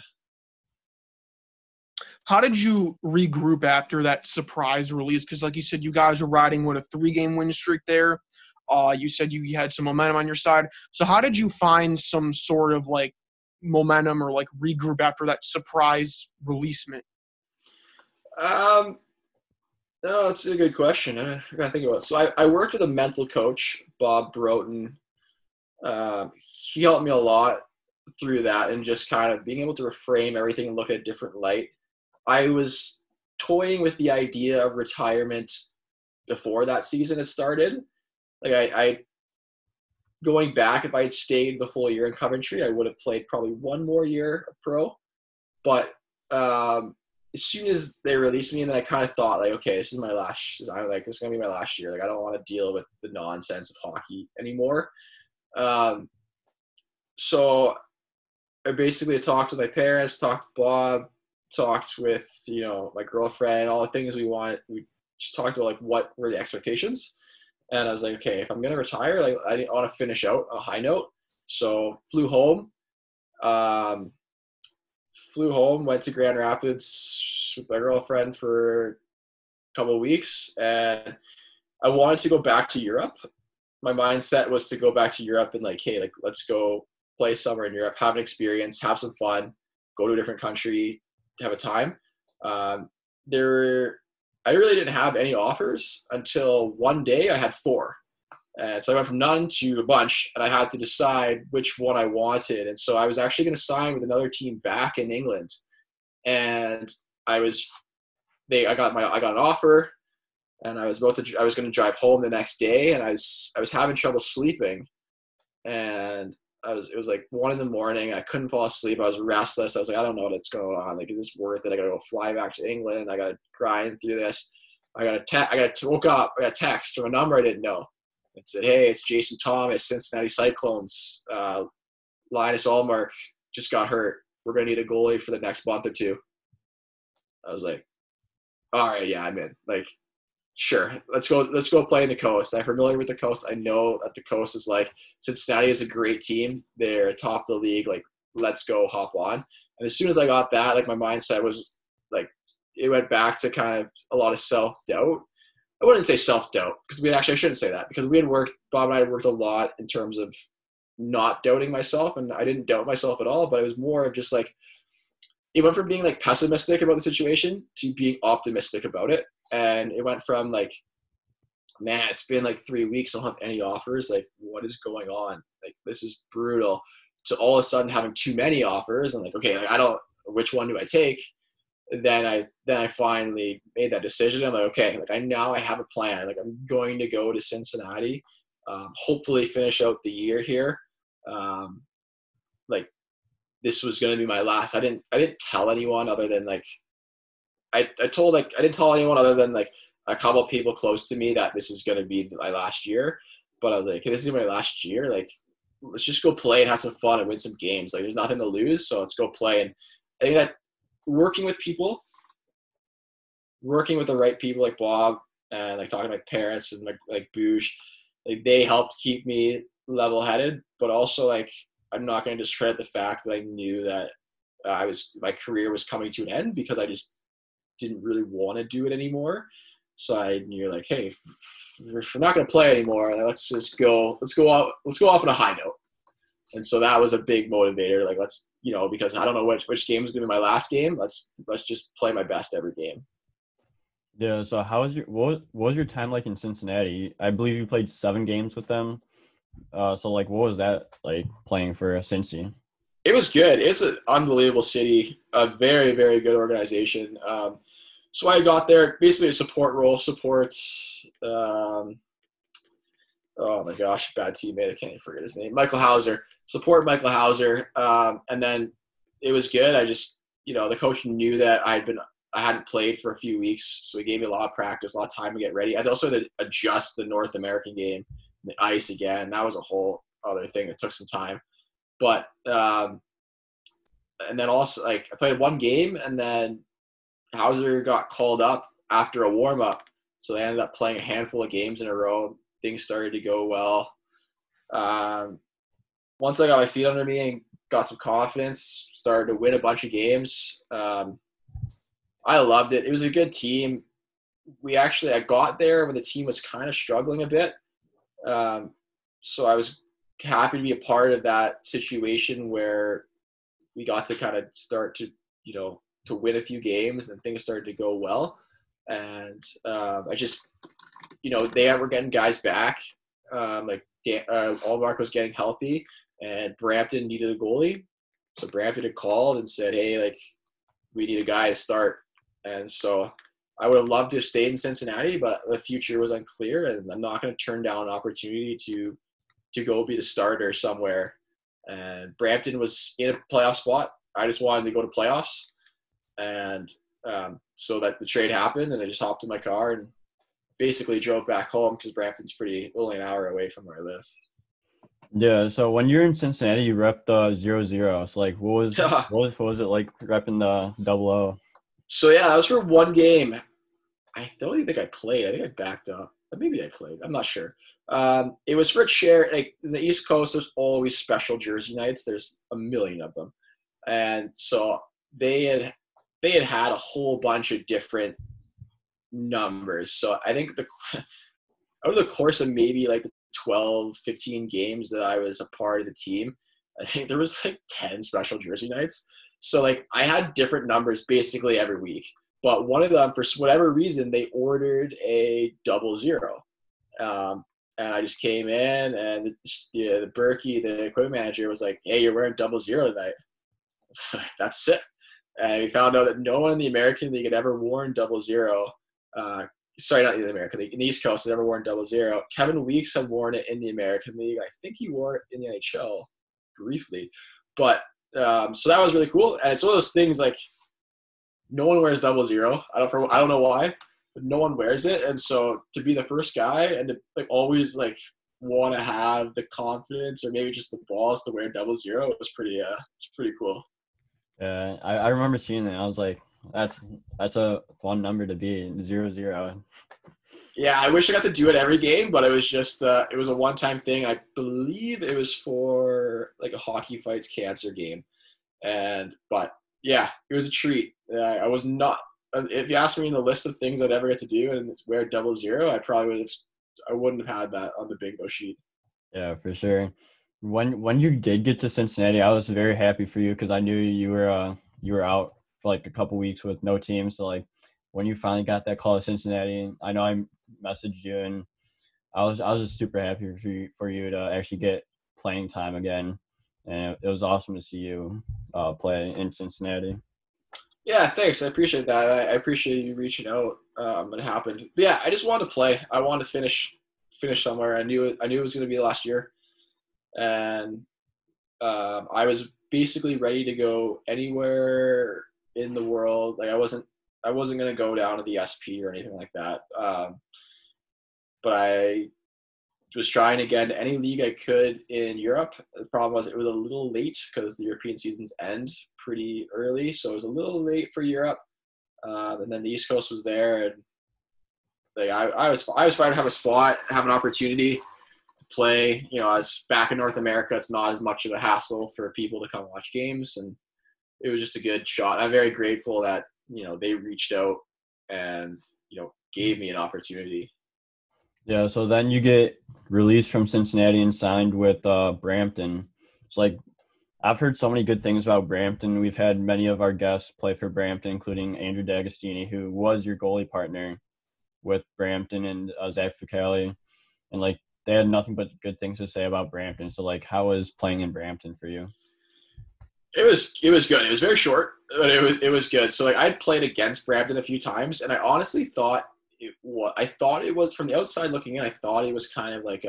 S3: How did you regroup after that surprise release? Because like you said, you guys were riding with a 3-game win streak there. You said you had some momentum on your side. So how did you find some sort of like momentum or like regroup after that surprise releasement?
S2: No, that's a good question. I gotta think about it. So I worked with a mental coach, Bob Broughton. He helped me a lot through that and just kind of being able to reframe everything and look at a different light. I was toying with the idea of retirement before that season had started. Like I going back, if I had stayed the full year in Coventry, I would have played probably one more year of pro. But as soon as they released me, and then I kind of thought, like, okay, this is my last. This is gonna be my last year. Like, I don't want to deal with the nonsense of hockey anymore. So I basically talked with my parents, talked to Bob, talked with my girlfriend, all the things we want. We just talked about like what were the expectations, and I was like, okay, if I'm gonna retire, like I want to finish out on a high note. So flew home. Went to Grand Rapids with my girlfriend for a couple of weeks, and I wanted to go back to Europe. My mindset was to go back to Europe and like, hey, like let's go play somewhere in Europe, have an experience, have some fun, go to a different country, have a time. I really didn't have any offers until one day I had 4. And so I went from none to a bunch, and I had to decide which one I wanted. And so I was actually going to sign with another team back in England. And I got an offer, and I was going to drive home the next day, and I was having trouble sleeping. And it was like 1 a.m. I couldn't fall asleep. I was restless. I was like, I don't know what's going on. Like, is this worth it? I got to go fly back to England. I got to grind through this. Woke up. I got a text from a number I didn't know. It said, hey, it's Jason Thomas, Cincinnati Cyclones. Linus Ullmark just got hurt. We're going to need a goalie for the next month or 2. I was like, all right, yeah, I'm in. Like, sure, let's go play in the coast. I'm familiar with the coast. I know that the coast is like, Cincinnati is a great team. They're top of the league. Like, let's go hop on. And as soon as I got that, like my mindset was like, it went back to kind of a lot of self-doubt. I wouldn't say self-doubt because I shouldn't say that because Bob and I had worked a lot in terms of not doubting myself, and I didn't doubt myself at all, but it was more of just like, it went from being like pessimistic about the situation to being optimistic about it. And it went from like, man, it's been like 3 weeks. I don't have any offers. Like, what is going on? Like, this is brutal. To all of a sudden having too many offers. And like, okay, like which one do I take? Then I finally made that decision. I'm like, okay, like I have a plan. Like, I'm going to go to Cincinnati, hopefully finish out the year here. Like, this was going to be my last. I didn't tell anyone other than like, I didn't tell anyone other than like a couple of people close to me that this is going to be my last year. But I was like, okay, this is my last year. Like, let's just go play and have some fun and win some games. Like, there's nothing to lose, so let's go play. And I think that working with people, working with the right people like Bob and like talking to my parents and like Boosh, like they helped keep me level-headed. But also, like, I'm not going to discredit the fact that I knew that my career was coming to an end, because I just didn't really want to do it anymore. So I knew, like, hey, if we're not going to play anymore, like, let's go off on a high note. And so that was a big motivator. Like, let's, because I don't know which game is going to be my last game. Let's just play my best every game.
S1: Yeah. So what was your time like in Cincinnati? I believe you played 7 games with them. So like, what was that like playing for Cincy?
S2: It was good. It's an unbelievable city, a very, very good organization. So I got there, basically a support role, supports, oh my gosh, bad teammate, I can't even forget his name, Michael Hauser, support Michael Hauser. And then it was good. I just, the coach knew that I hadn't played for a few weeks, so he gave me a lot of practice, a lot of time to get ready. I also had to adjust the North American game, the ice again. That was a whole other thing that took some time. But and then also, like, I played 1 game, and then Hauser got called up after a warm-up, so they ended up playing a handful of games in a row. Things started to go well. Once I got my feet under me and got some confidence, started to win a bunch of games. I loved it. It was a good team. I got there when the team was kind of struggling a bit. So I was happy to be a part of that situation where we got to kind of start to, to win a few games, and things started to go well. And I just, they were getting guys back. Allmark was getting healthy, and Brampton needed a goalie. So Brampton had called and said, hey, like, we need a guy to start. And so I would have loved to have stayed in Cincinnati, but the future was unclear, and I'm not going to turn down an opportunity to go be the starter somewhere. And Brampton was in a playoff spot. I just wanted to go to playoffs. And so that the trade happened, and I just hopped in my car and basically drove back home, because Brampton's only an hour away from where I live.
S1: Yeah. So when you're in Cincinnati, you rep the 0-0. So like, what was it like repping the 00?
S2: So yeah, that was for 1 game. I don't even think I played. I think I backed up. Maybe I played. I'm not sure. It was for a chair. Like, in the East Coast, there's always special jersey nights. There's a million of them, and so they had a whole bunch of different numbers. So I think over the course of maybe like the 12, 15 games that I was a part of the team, I think there was like 10 special jersey nights. So like, I had different numbers basically every week. But one of them, for whatever reason, they ordered a 00. And I just came in, and the Berkey, the equipment manager, was like, hey, you're wearing 00 tonight. That's sick. And we found out that no one in the American League had ever worn 00. Sorry, not in the American League. In the East Coast, had ever worn 00. Kevin Weeks had worn it in the American League. I think he wore it in the NHL briefly. But so that was really cool. And it's one of those things, like, no one wears 00. I don't know why, but no one wears it. And so to be the first guy and to like always like want to have the confidence or maybe just the balls to wear 00 was it's pretty cool.
S1: Yeah, I remember seeing that. I was like, that's a fun number to be, 0-0.
S2: Yeah, I wish I got to do it every game, but it was just it was a one-time thing. I believe it was for like a Hockey Fights Cancer game, but yeah, it was a treat. I was not. If you asked me in the list of things I'd ever get to do and wear 00, I wouldn't have had that on the bingo sheet.
S1: Yeah, for sure. When you did get to Cincinnati, I was very happy for you, because I knew you were out for like a couple weeks with no team. So like, when you finally got that call to Cincinnati, I know I messaged you, and I was just super happy for you to actually get playing time again, and it was awesome to see you play in Cincinnati.
S2: Yeah, thanks. I appreciate that. I appreciate you reaching out. It happened. But yeah, I just wanted to play. I wanted to finish somewhere. I knew it was going to be last year, and I was basically ready to go anywhere in the world. Like, I wasn't going to go down to the SP or anything like that. But I was trying to get into any league I could in Europe. The problem was it was a little late because the European seasons end pretty early, so it was a little late for Europe. And then the East Coast was there, and like I was fine to have a spot, have an opportunity to play. You know, I was back in North America. It's not as much of a hassle for people to come watch games, and it was just a good shot. I'm very grateful that, you know, they reached out and, you know, gave me an opportunity.
S1: Yeah, so then you get released from Cincinnati and signed with Brampton. It's like, I've heard so many good things about Brampton. We've had many of our guests play for Brampton, including Andrew D'Agostini, who was your goalie partner with Brampton, and Zach Fucale. And, like, they had nothing but good things to say about Brampton. So, like, how was playing in Brampton for you?
S2: It was good. It was very short, but it was good. So, like, I'd played against Brampton a few times, and I honestly thought it was from the outside looking in. I thought it was kind of like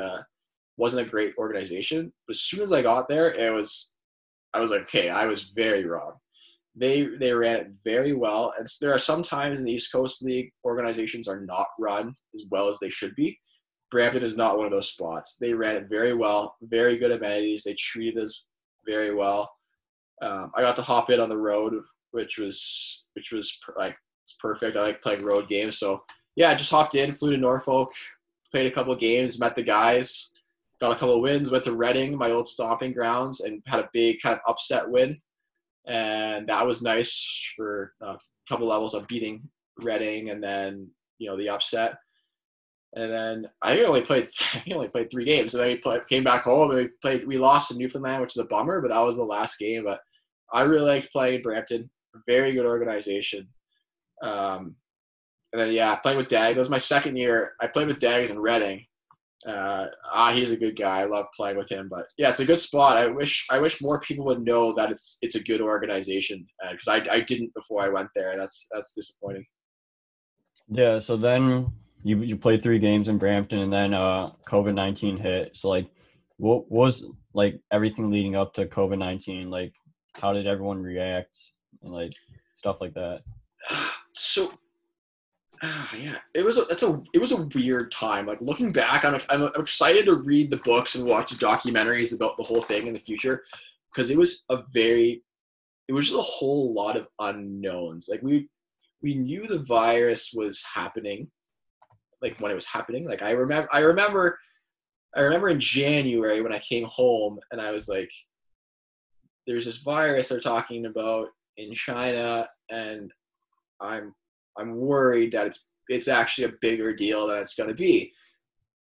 S2: wasn't a great organization. But as soon as I got there, I was like, okay, I was very wrong. They ran it very well, and there are some times in the East Coast League organizations are not run as well as they should be. Brampton is not one of those spots. They ran it very well, very good amenities. They treated us very well. I got to hop in on the road, which was like, it's perfect. I like playing road games, so yeah, I just hopped in, flew to Norfolk, played a couple of games, met the guys, got a couple of wins, went to Reading, my old stomping grounds, and had a big kind of upset win, and that was nice for a couple levels of beating Reading, and then, you know, the upset. And then I only played 3 games, and then we came back home and we lost to Newfoundland, which is a bummer, but that was the last game. But I really liked playing in Brampton, very good organization. And then, yeah, playing with Dag. That was my second year. I played with Dags in Reading. He's a good guy. I love playing with him. But yeah, it's a good spot. I wish more people would know that it's a good organization, because I didn't before I went there. That's disappointing.
S1: Yeah, so then you played 3 games in Brampton, and then COVID-19 hit. So, like, what was, like, everything leading up to COVID-19? Like, how did everyone react, and, like, stuff like that?
S2: So, yeah, it was a weird time. Like, looking back, I'm excited to read the books and watch the documentaries about the whole thing in the future, because it was just a whole lot of unknowns. Like, we knew the virus was happening, like, when it was happening. Like, I remember in January when I came home, and I was like, there's this virus they're talking about in China, and I'm worried that it's actually a bigger deal than it's going to be.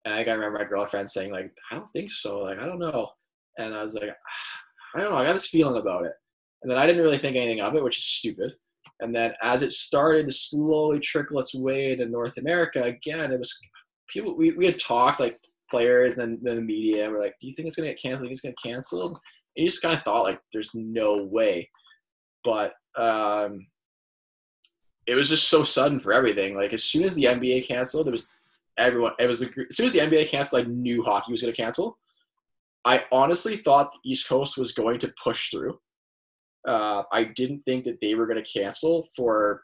S2: And I remember my girlfriend saying, like, I don't think so. Like, I don't know. And I was like, I don't know. I got this feeling about it. And then I didn't really think anything of it, which is stupid. And then as it started to slowly trickle its way into North America, again, it was people, we had talked, like, players and then the media, and we're like, do you think it's going to get canceled? Do you think it's going to get canceled? And you just kind of thought, like, there's no way. But it was just so sudden for everything. Like, as soon as the NBA canceled, as soon as the NBA canceled, I knew hockey was going to cancel. I honestly thought the East Coast was going to push through. I didn't think that they were going to cancel for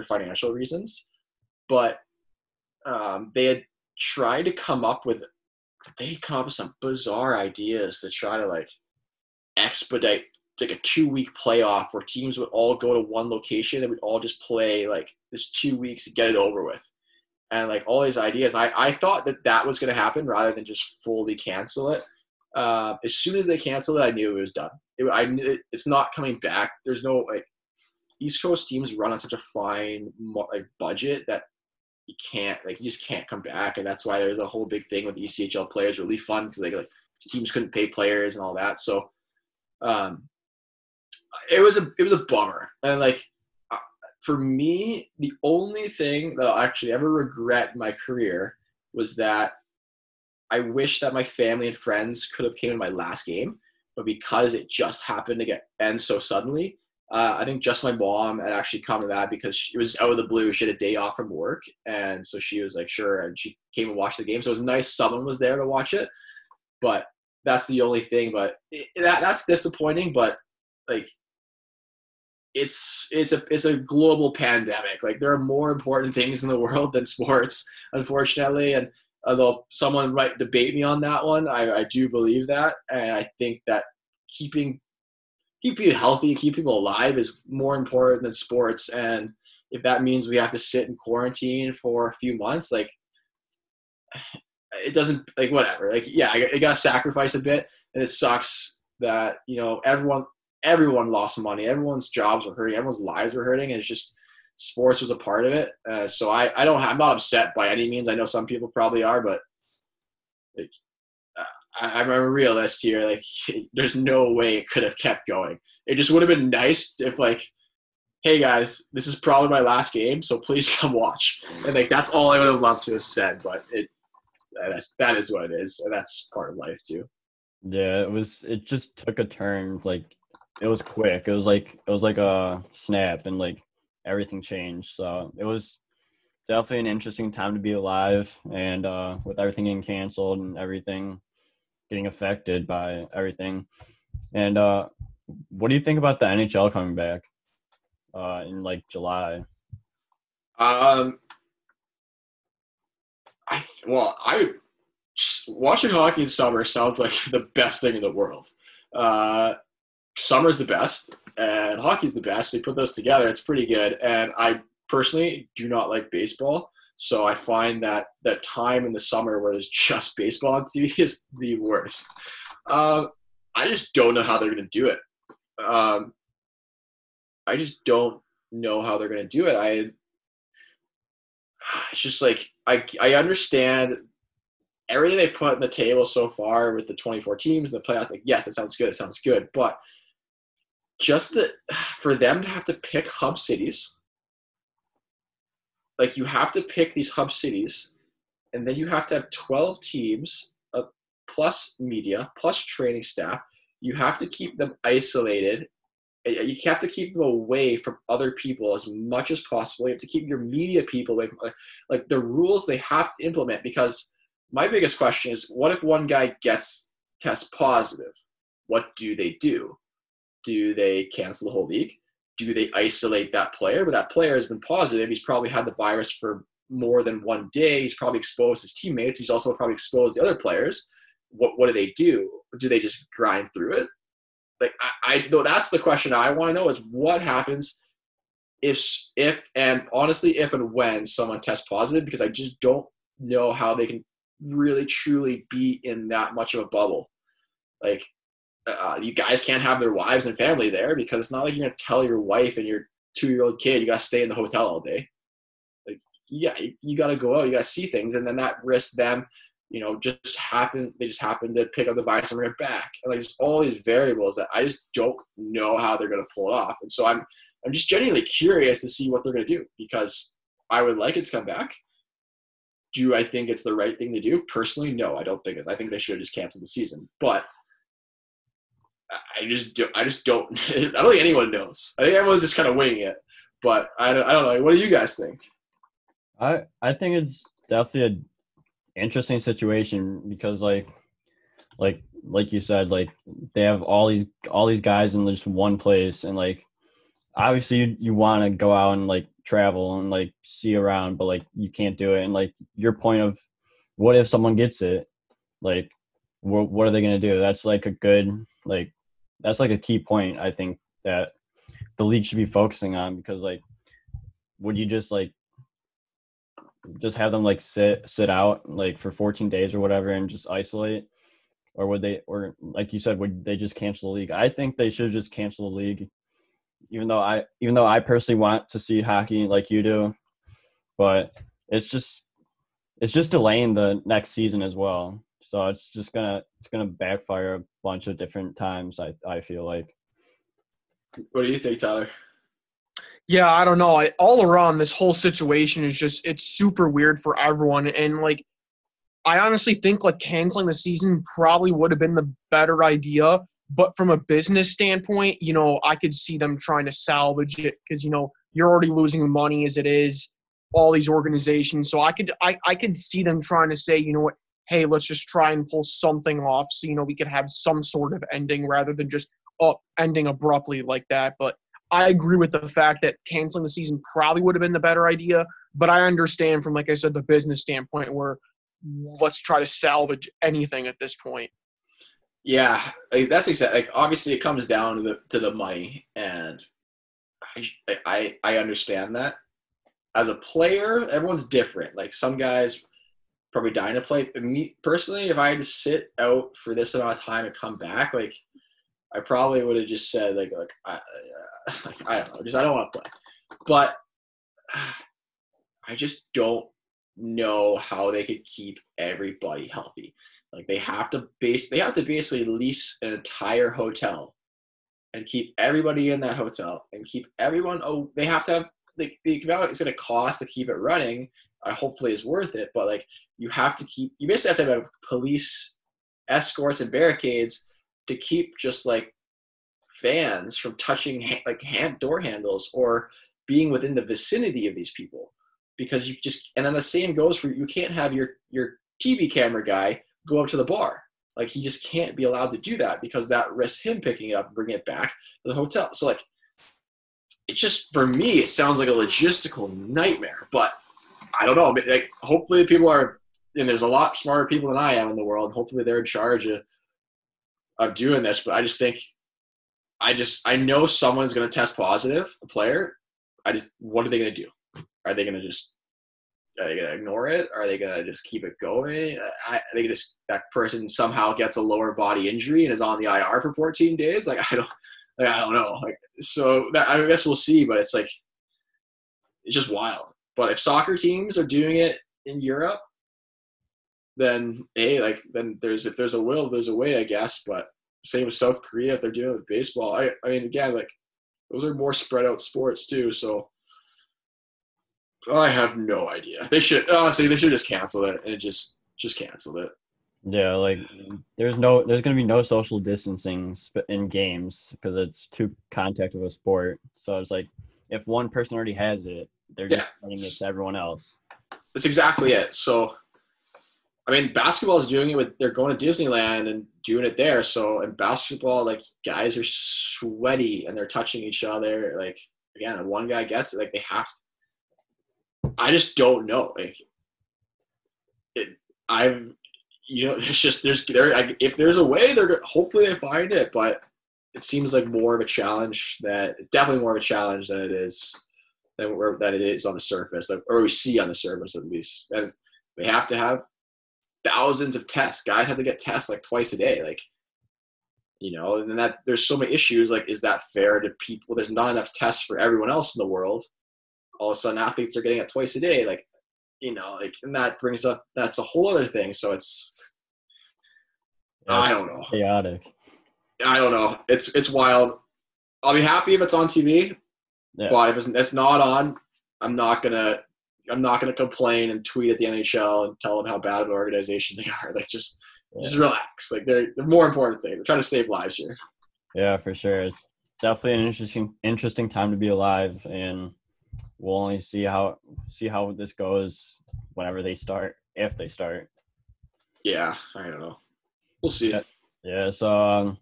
S2: financial reasons, but they had tried to come up with some bizarre ideas to try to, like, expedite, like, a 2-week playoff where teams would all go to one location and we'd all just play, like, this 2 weeks to get it over with. And, like, all these ideas. And I thought that was going to happen rather than just fully cancel it. As soon as they canceled it, I knew it was done. I knew it's not coming back. There's no, like, East Coast teams run on such a fine, like, budget that you just can't come back. And that's why there's a whole big thing with ECHL players, really fun, because like teams couldn't pay players and all that. So it was a bummer. And, like, for me, the only thing that I'll actually ever regret in my career was that I wish that my family and friends could have came in my last game, but because it just happened to end so suddenly, I think just my mom had actually come to that because it was out of the blue. She had a day off from work, and so she was like, sure, and she came and watched the game. So it was nice someone was there to watch it, but that's the only thing. But that's disappointing, but, like, it's a global pandemic. Like, there are more important things in the world than sports, unfortunately. And Although someone might debate me on that one, I do believe that, and I think that keeping healthy, keep people alive is more important than sports. And if that means we have to sit in quarantine for a few months, like it doesn't, like whatever. Like yeah, I got to sacrifice a bit, and it sucks that everyone lost money, everyone's jobs were hurting, everyone's lives were hurting, and it's just sports was a part of it. So I'm not upset by any means. I know some people probably are, but like I'm a realist here. Like, there's no way it could have kept going. It just would have been nice if, like, hey guys, this is probably my last game, so please come watch. And like, that's all I would have loved to have said. But that is what it is, and that's part of life too.
S1: Yeah, it just took a turn. Like, it was quick. It was like a snap, and like everything changed. So it was definitely an interesting time to be alive, and with everything getting canceled and everything getting affected by everything. And what do you think about the NHL coming back in like July?
S2: Watching hockey in summer sounds like the best thing in the world. Summer's the best, and hockey's the best. So you put those together, it's pretty good. And I personally do not like baseball, so I find that time in the summer where there's just baseball on TV is the worst. I just don't know how they're going to do it. I just don't know how they're going to do it. It's just like I understand everything they put on the table so far with the 24 teams and the playoffs. Like, yes, it sounds good, but just for them to have to pick hub cities, like you have to pick these hub cities, and then you have to have 12 teams plus media plus training staff. You have to keep them isolated. You have to keep them away from other people as much as possible. You have to keep your media people away from, like the rules they have to implement. Because my biggest question is, what if one guy test positive? What do they do? Do they cancel the whole league? Do they isolate that player? But that player has been positive. He's probably had the virus for more than one day. He's probably exposed his teammates. He's also probably exposed the other players. What do they do? Do they just grind through it? Like, I know that's the question I want to know, is what happens if and honestly, if and when someone tests positive, because I just don't know how they can really truly be in that much of a bubble. Like, you guys can't have their wives and family there, because it's not like you're going to tell your wife and your 2-year-old kid, you got to stay in the hotel all day. Like, yeah, you got to go out, you got to see things, and then that risks them, they just happen to pick up the virus and bring it back. And like, there's all these variables that I just don't know how they're going to pull it off. And so I'm just genuinely curious to see what they're going to do, because I would like it to come back. Do I think it's the right thing to do? Personally, no, I don't think it is. I think they should have just canceled the season. But I just don't. I don't think anyone knows. I think everyone's just kind of winging it. But I don't know. What do you guys think?
S1: I think it's definitely an interesting situation, because like you said, like they have all these guys in just one place, and like obviously you want to go out and like travel and like see around, but like you can't do it. And like your point of, what if someone gets it? Like, what are they going to do? That's like that's like a key point, I think, that the league should be focusing on. Because like, would you just have them like sit out like for 14 days or whatever and just isolate? Or would they, or like you said, would they just cancel the league? I think they should just cancel the league, even though I personally want to see hockey like you do. But it's just delaying the next season as well. So it's gonna backfire a bunch of different times, I feel like.
S2: What do you think, Tyler?
S3: Yeah, I don't know. All around, this whole situation is just, it's super weird for everyone. And like, I honestly think like canceling the season probably would have been the better idea. But from a business standpoint, I could see them trying to salvage it, because, you're already losing money as it is, all these organizations. So I could see them trying to say, you know what, hey, let's just try and pull something off so, we could have some sort of ending rather than just ending abruptly like that. But I agree with the fact that canceling the season probably would have been the better idea. But I understand from, like I said, the business standpoint, where let's try to salvage anything at this point.
S2: Yeah, like, that's exactly. Like, obviously, it comes down to the money, and I understand that. As a player, everyone's different. Like, some guys probably dying to play. Me personally, if I had to sit out for this amount of time and come back, like, I probably would have just said like I don't know, just I don't want to play. But I just don't know how they could keep everybody healthy. Like, they have to basically lease an entire hotel and keep everybody in that hotel and keep everyone. Oh, they have to have like the amount it's going to cost to keep it running. Hopefully, is worth it. But like, you basically have to have police escorts and barricades to keep just like fans from touching door handles or being within the vicinity of these people, because and then the same goes for, you can't have your TV camera guy go up to the bar. Like, he just can't be allowed to do that, because that risks him picking it up and bringing it back to the hotel. So like, it's just, for me, it sounds like a logistical nightmare. But I don't know. Like, hopefully people are, and there's a lot smarter people than I am in the world. Hopefully they're in charge of doing this. But I just think, I know someone's going to test positive, a player. What are they going to do? Are they going to ignore it? Are they going to just keep it going? That person somehow gets a lower body injury and is on the IR for 14 days. Like, I don't know. Like, so I guess we'll see, but it's like, it's just wild. But if soccer teams are doing it in Europe, then hey, like, then if there's a will, there's a way, I guess. But same with South Korea, if they're doing it with baseball. I mean, again, like, those are more spread out sports too. So I have no idea. They should just cancel it and just cancel it.
S1: Yeah, like, there's going to be no social distancing in games because it's too contact of a sport. So it's like, if one person already has it, they're just spreading it to everyone else.
S2: That's exactly it. So, I mean, basketball is doing it they're going to Disneyland and doing it there. So in basketball, like, guys are sweaty and they're touching each other. Like, again, if one guy gets it, like, they have to. I just don't know. Like, if there's a way, hopefully they find it, but it seems like definitely more of a challenge than it is on the surface, like, or we see on the surface at least. And they have to have thousands of tests. Guys have to get tests like twice a day, like, and that there's so many issues. Like, is that fair to people? There's not enough tests for everyone else in the world. All of a sudden, athletes are getting it twice a day, like, like, and that brings up, that's a whole other thing. So it's, I don't know.
S1: Chaotic.
S2: I don't know. It's wild. I'll be happy if it's on TV, but if it's not on, I'm not gonna complain and tweet at the NHL and tell them how bad an organization they are. Like, just relax. Like, they're more important thing. They're trying to save lives here.
S1: Yeah, for sure. It's definitely an interesting time to be alive, and we'll only see how this goes whenever they start, if they start.
S2: Yeah, I don't know. We'll see.
S1: Yeah. So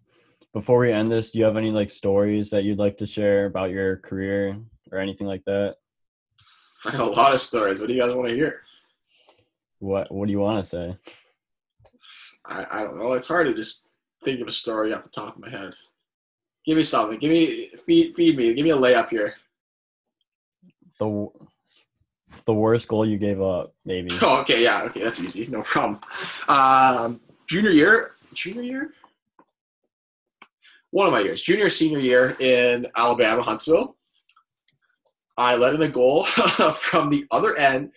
S1: before we end this, do you have any like stories that you'd like to share about your career or anything like that?
S2: I have a lot of stories. What do you guys want to hear?
S1: What do you want to say?
S2: I don't know. It's hard to just think of a story off the top of my head. Give me something. Feed me. Give me a layup here.
S1: The worst goal you gave up, maybe.
S2: Oh, okay. Yeah. Okay. That's easy. No problem. Junior year. One of my years. Senior year in Alabama, Huntsville. I let in a goal from the other end.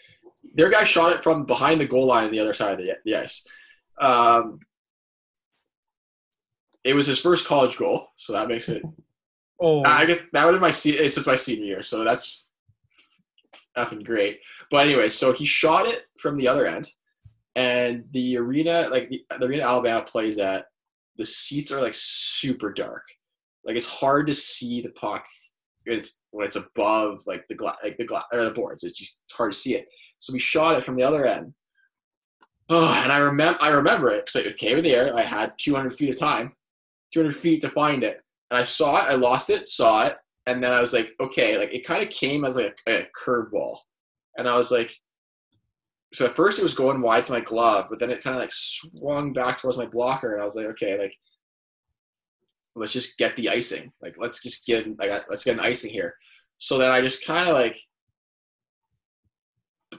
S2: Their guy shot it from behind the goal line on the other side of the ice. It was his first college goal, so that makes it. I guess that would have it's my senior year, so that's effing great. But anyway, so he shot it from the other end, and the arena, like the arena Alabama plays at, the seats are like super dark. Like, it's hard to see the puck. When it's above like the or the boards, it's hard to see it. So we shot it from the other end. Oh, and I remember it because it came in the air. I had 200 feet of time, 200 feet to find it, and I saw it. I lost it, saw it, and then I was like, okay, like, it kind of came as like a curveball, and I was like, So at first it was going wide to my glove, but then it kind of like swung back towards my blocker, and I was like, okay, like let's just get the icing. Like let's get an icing here. So then I just kind of like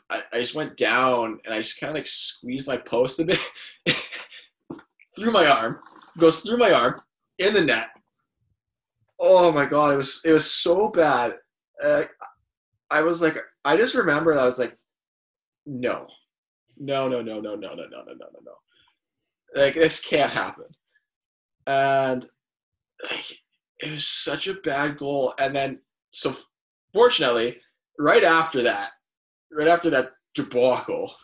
S2: I just went down and I just kind of like squeezed my post a bit through my arm, goes through my arm in the net. Oh my god, it was so bad. I was like, I just remember that I was like, no. Like this can't happen. And like, it was such a bad goal. And then, so fortunately, right after that debacle,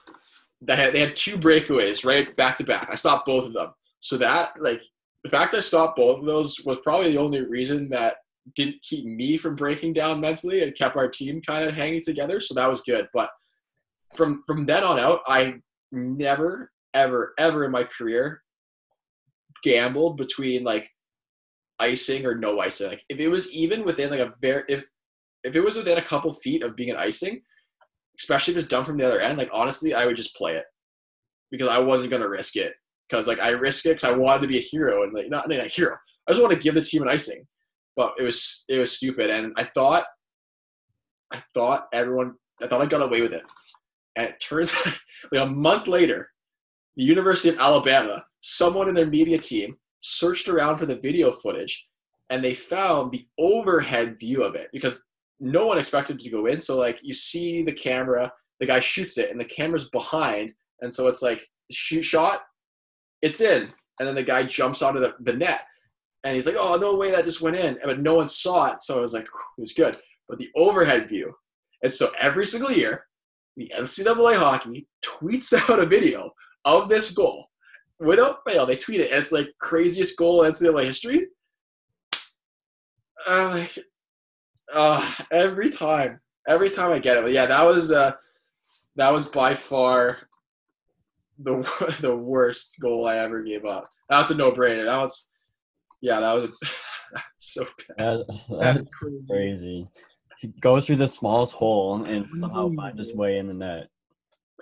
S2: they had 2 breakaways right back to back. I stopped both of them. So that, like, the fact I stopped both of those was probably the only reason that didn't keep me from breaking down mentally and kept our team kind of hanging together. So that was good. But from then on out, I never, ever, ever in my career gambled between like icing or no icing. Like if it was even within like if it was within a couple feet of being an icing, especially if it's done from the other end, like honestly, I would just play it because I wasn't gonna risk it. Because like I risked it because I wanted to be a hero and like not a hero. I just want to give the team an icing, but it was stupid. And I thought I got away with it. And it turns out, like a month later, the University of Alabama, someone in their media team searched around for the video footage, and they found the overhead view of it because no one expected it to go in. So like you see the camera, the guy shoots it, and the camera's behind, and so it's like shoot shot, it's in, and then the guy jumps onto the net, and he's like, "Oh no way, that just went in," but no one saw it, so I was like, it was good. But the overhead view, and so every single year, the NCAA hockey tweets out a video of this goal. Without fail, they tweet it, and it's like craziest goal in NCAA history. I'm like, every time I get it. But yeah, that was by far the worst goal I ever gave up. That's a no-brainer. That was so bad.
S1: That's crazy. He goes through the smallest hole and somehow finds his way in the net.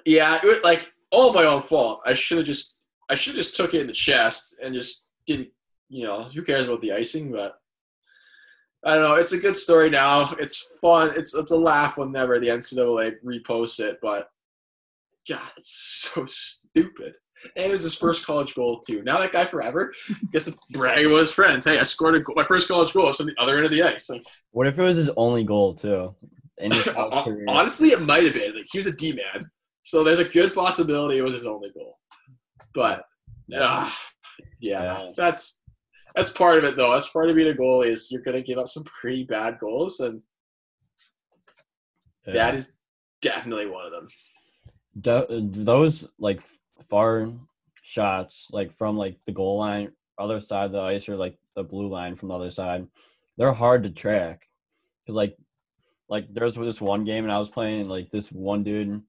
S2: Yeah, it was like all my own fault. I should have just took it in the chest and just didn't. Who cares about the icing? But I don't know. It's a good story now. It's fun. It's a laugh whenever the NCAA reposts it. But God, it's so stupid. And it was his first college goal too. Now that guy forever gets to brag about his friends. Hey, I scored my first college goal from the other end of the ice. Like,
S1: what if it was his only goal too? In his career?
S2: Honestly, it might have been. Like, he was a D-man, so there's a good possibility it was his only goal. But that's part of it though. That's part of being a goalie is you're gonna give up some pretty bad goals, and that is definitely one of them.
S1: Those like far shots, like from like the goal line, other side of the ice, or like the blue line from the other side, they're hard to track because like there was this one game and I was playing, and like this one dude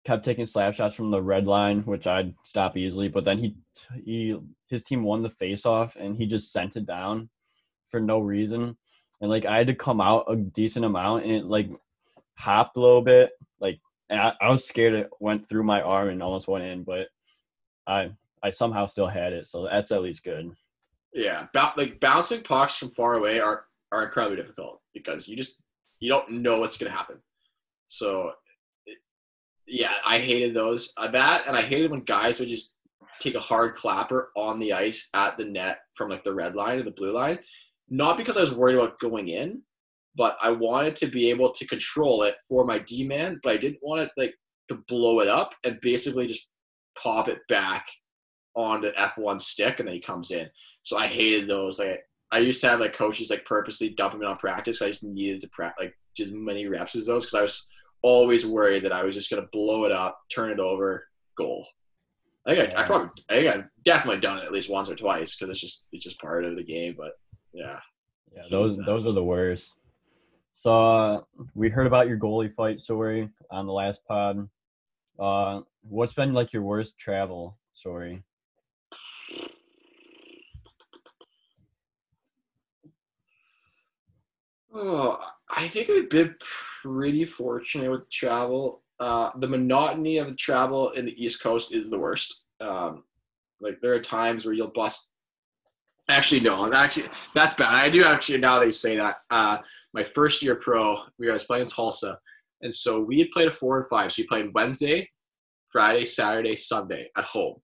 S1: kept taking slap shots from the red line, which I'd stop easily, but then his team won the face-off and he just sent it down for no reason, and like I had to come out a decent amount, and it like hopped a little bit, like, and I was scared it went through my arm and almost went in, but I somehow still had it, so that's at least good.
S2: Yeah, like bouncing pucks from far away are incredibly difficult because you don't know what's gonna happen. So yeah, I hated those. That, and I hated when guys would just take a hard clapper on the ice at the net from like the red line or the blue line. Not because I was worried about going in, but I wanted to be able to control it for my D-man, but I didn't want it like to blow it up and basically just pop it back onto F1 stick and then he comes in. So I hated those. Like I used to have like coaches like purposely dumping me on practice. I just needed to like just many reps as those because I was always worried that I was just gonna blow it up, turn it over, goal. I think I've definitely done it at least once or twice because it's just part of the game. But yeah,
S1: those are the worst. So we heard about your goalie fight story on the last pod. What's been like your worst travel story?
S2: Oh, I think I've been pretty fortunate with travel. The monotony of the travel in the East Coast is the worst. Like there are times where you'll bust. Actually, no. Actually, that's bad. I do actually, now that you say that, my first year pro, I was playing Tulsa, and so we had played a 4 and 5. So we played Wednesday, Friday, Saturday, Sunday at home,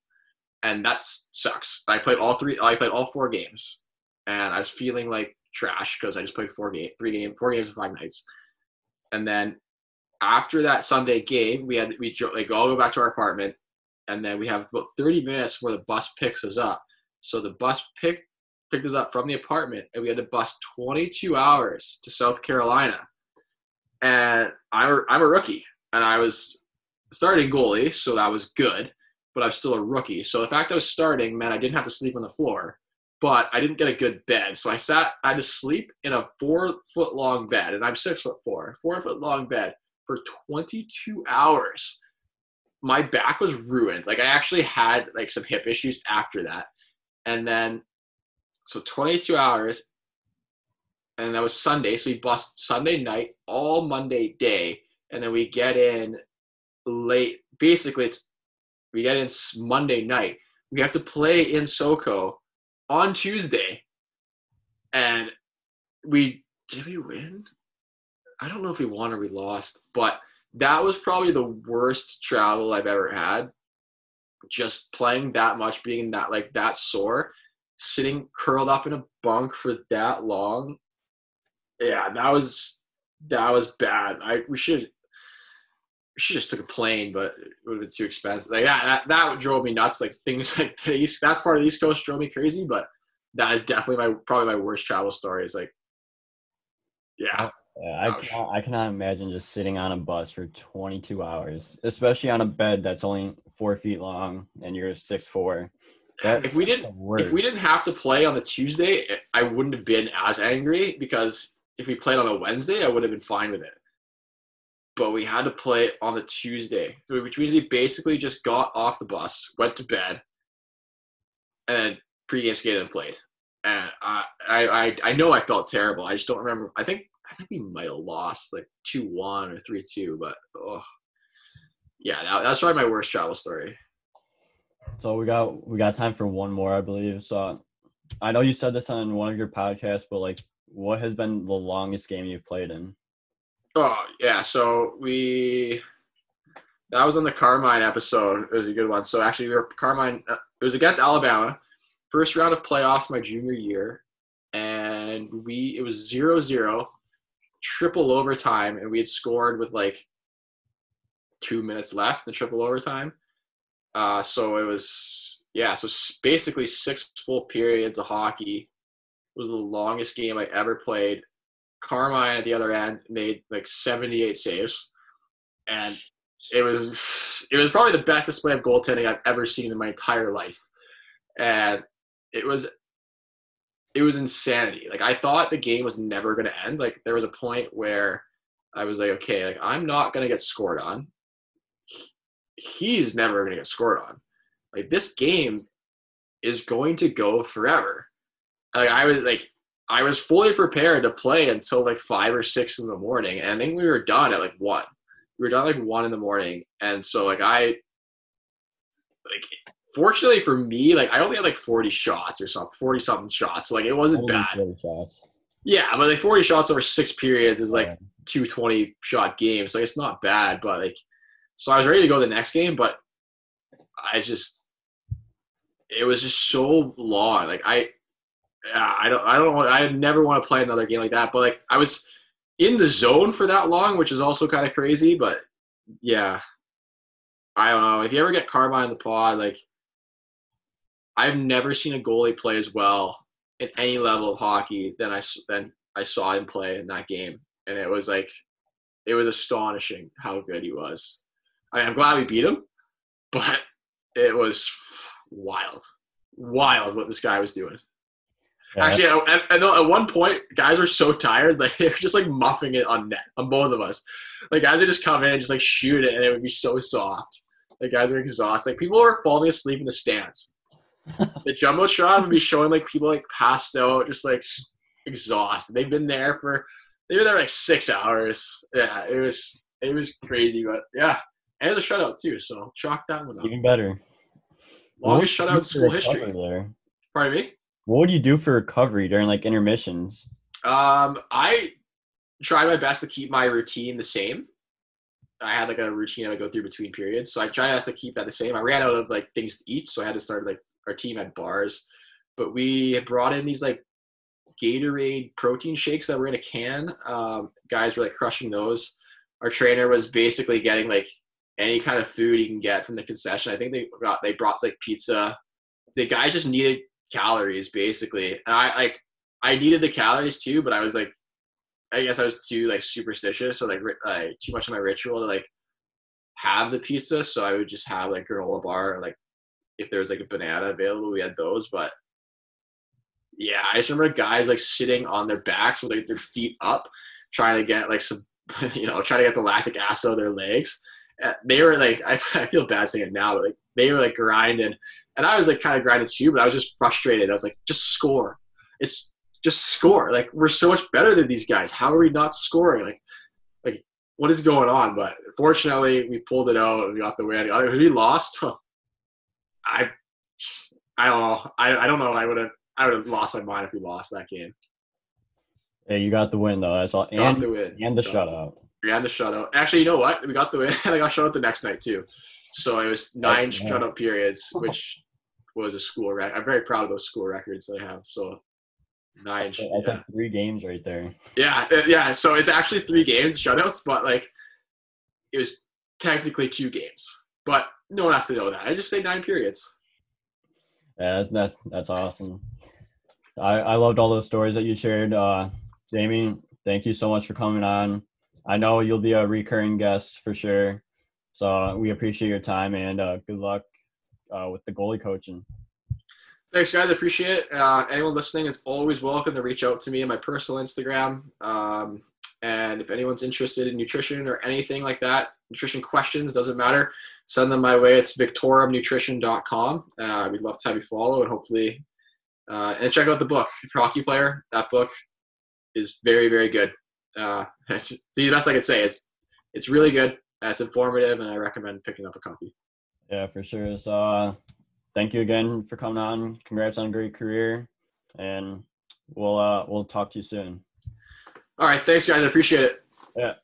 S2: and that sucks. I played all 4 games, and I was feeling like trash because I just played 4 games in 5 nights, and then after that Sunday game, we all go back to our apartment, and then we have about 30 minutes where the bus picks us up. So the bus picked us up from the apartment, and we had to bus 22 hours to South Carolina. And I'm a rookie, and I was starting goalie, so that was good, but I'm still a rookie. So the fact I was starting meant I didn't have to sleep on the floor, but I didn't get a good bed. So I had to sleep in a 4-foot-long bed, and I'm 6'4", 4-foot-long bed for 22 hours. My back was ruined. Like I actually had like some hip issues after that. And then, so 22 hours, and that was Sunday. So we bust Sunday night, all Monday day, and then we get in late. Basically, we get in Monday night. We have to play in SoCo on Tuesday, and did we win? I don't know if we won or we lost, but that was probably the worst travel I've ever had. Just playing that much, being that sore, sitting curled up in a bunk for that long. Yeah, that was bad. We should just took a plane, but it would have been too expensive. Like that drove me nuts. Like things like that's part of the East Coast drove me crazy, but that is definitely probably my worst travel story. Is like, yeah.
S1: Yeah, I cannot imagine just sitting on a bus for 22 hours, especially on a bed that's only 4 feet long and you're 6'4".
S2: If we didn't have to play on a Tuesday, I wouldn't have been as angry, because if we played on a Wednesday, I would have been fine with it. But we had to play on the Tuesday, which means we basically just got off the bus, went to bed, and then pregame skated and played. And I know I felt terrible. I just don't remember. I think we might have lost like 2-1 or 3-2, but yeah, that's probably my worst travel story.
S1: So we got time for one more, I believe. So I know you said this on one of your podcasts, but like, what has been the longest game you've played in?
S2: Oh yeah, so that was on the Carmine episode. It was a good one. So actually, Carmine. It was against Alabama, first round of playoffs my junior year, and it was 0-0. Triple overtime, and we had scored with like 2 minutes left in triple overtime. So it was, so basically 6 full periods of hockey. It was the longest game I ever played. Carmine at the other end made like 78 saves, and it was probably the best display of goaltending I've ever seen in my entire life. And it was insanity. Like I thought the game was never going to end. Like there was a point where I was like, okay, like I'm not going to get scored on. He's never going to get scored on. Like this game is going to go forever. Like I was fully prepared to play until like 5 or 6 in the morning, and I think we were done at like 1. We were done like 1 in the morning, and so fortunately for me, like I only had like 40 shots or something, 40 something shots. So, like it wasn't bad.
S1: 40 shots.
S2: Yeah, but like 40 shots over 6 periods is like 2 20-shot games. So it's not bad, but like, so I was ready to go to the next game, but it was just so long. Like I never want to play another game like that. But like I was in the zone for that long, which is also kind of crazy. But yeah, I don't know. If you ever get Carmine in the pod, like I've never seen a goalie play as well in any level of hockey than I saw him play in that game, and it was astonishing how good he was. I mean, I'm glad we beat him, but it was wild what this guy was doing. Yeah. Actually, at one point, guys were so tired, like they were just like muffing it on net on both of us. Like guys would just come in and just like shoot it, and it would be so soft. Like guys were exhausted. Like people were falling asleep in the stands. The jumbotron would be showing like people like passed out, just like exhausted. They were there like 6 hours. Yeah, it was It was crazy, but yeah. And it was a shutout too, so chalk that one up.
S1: Even better.
S2: Longest shutout in school history.
S1: There?
S2: Pardon me?
S1: What would you do for recovery during like intermissions?
S2: I tried my best to keep my routine the same. I had like a routine I would go through between periods, so I tried to keep that the same. I ran out of like things to eat, so I had to start like our team had bars, but we had brought in these like Gatorade protein shakes that were in a can. Guys were like crushing those. Our trainer was basically getting like any kind of food he can get from the concession. I think they brought like pizza. The guys just needed calories basically, and I needed the calories too, but I was like, I guess I was too like superstitious, so like too much of my ritual to like have the pizza. So I would just have like granola bar, or like if there was like a banana available, we had those. But yeah, I just remember guys like sitting on their backs with like their feet up, trying to get like some, trying to get the lactic acid out of their legs. They were like, I feel bad saying it now, but like they were like grinding, and I was like kind of grinding too, but I was just frustrated. I was like, just score. Just score. Like, we're so much better than these guys. How are we not scoring? Like what is going on? But fortunately, we pulled it out and we got the win. If we lost, I don't know. I don't know. I would have lost my mind if we lost that game.
S1: Hey, you got the win though. That's all.
S2: Got the win.
S1: And the shutout.
S2: We had the shutout. Actually, you know what? We got the win, and I got shut out the next night too. So it was 9 shutout periods, which was a school record. I'm very proud of those school records that I have. So 9.
S1: That's like 3 games right there.
S2: Yeah. So it's actually 3 games shutouts, but like it was technically 2 games. But no one has to know that. I just say 9 periods.
S1: Yeah, that's awesome. I loved all those stories that you shared. Jamie, thank you so much for coming on. I know you'll be a recurring guest for sure. So we appreciate your time, and good luck with the goalie coaching.
S2: Thanks, guys. I appreciate it. Anyone listening is always welcome to reach out to me on my personal Instagram. And if anyone's interested in nutrition or anything like that, nutrition questions, doesn't matter, send them my way. It's victorumnutrition.com. We'd love to have you follow, and hopefully and check out the book. If you're a hockey player, that book is very, very good. It's the best I could say. It's really good. It's informative, and I recommend picking up a copy.
S1: Yeah, for sure. So thank you again for coming on. Congrats on a great career, and we'll talk to you soon.
S2: All right. Thanks, guys. I appreciate it.
S1: Yeah.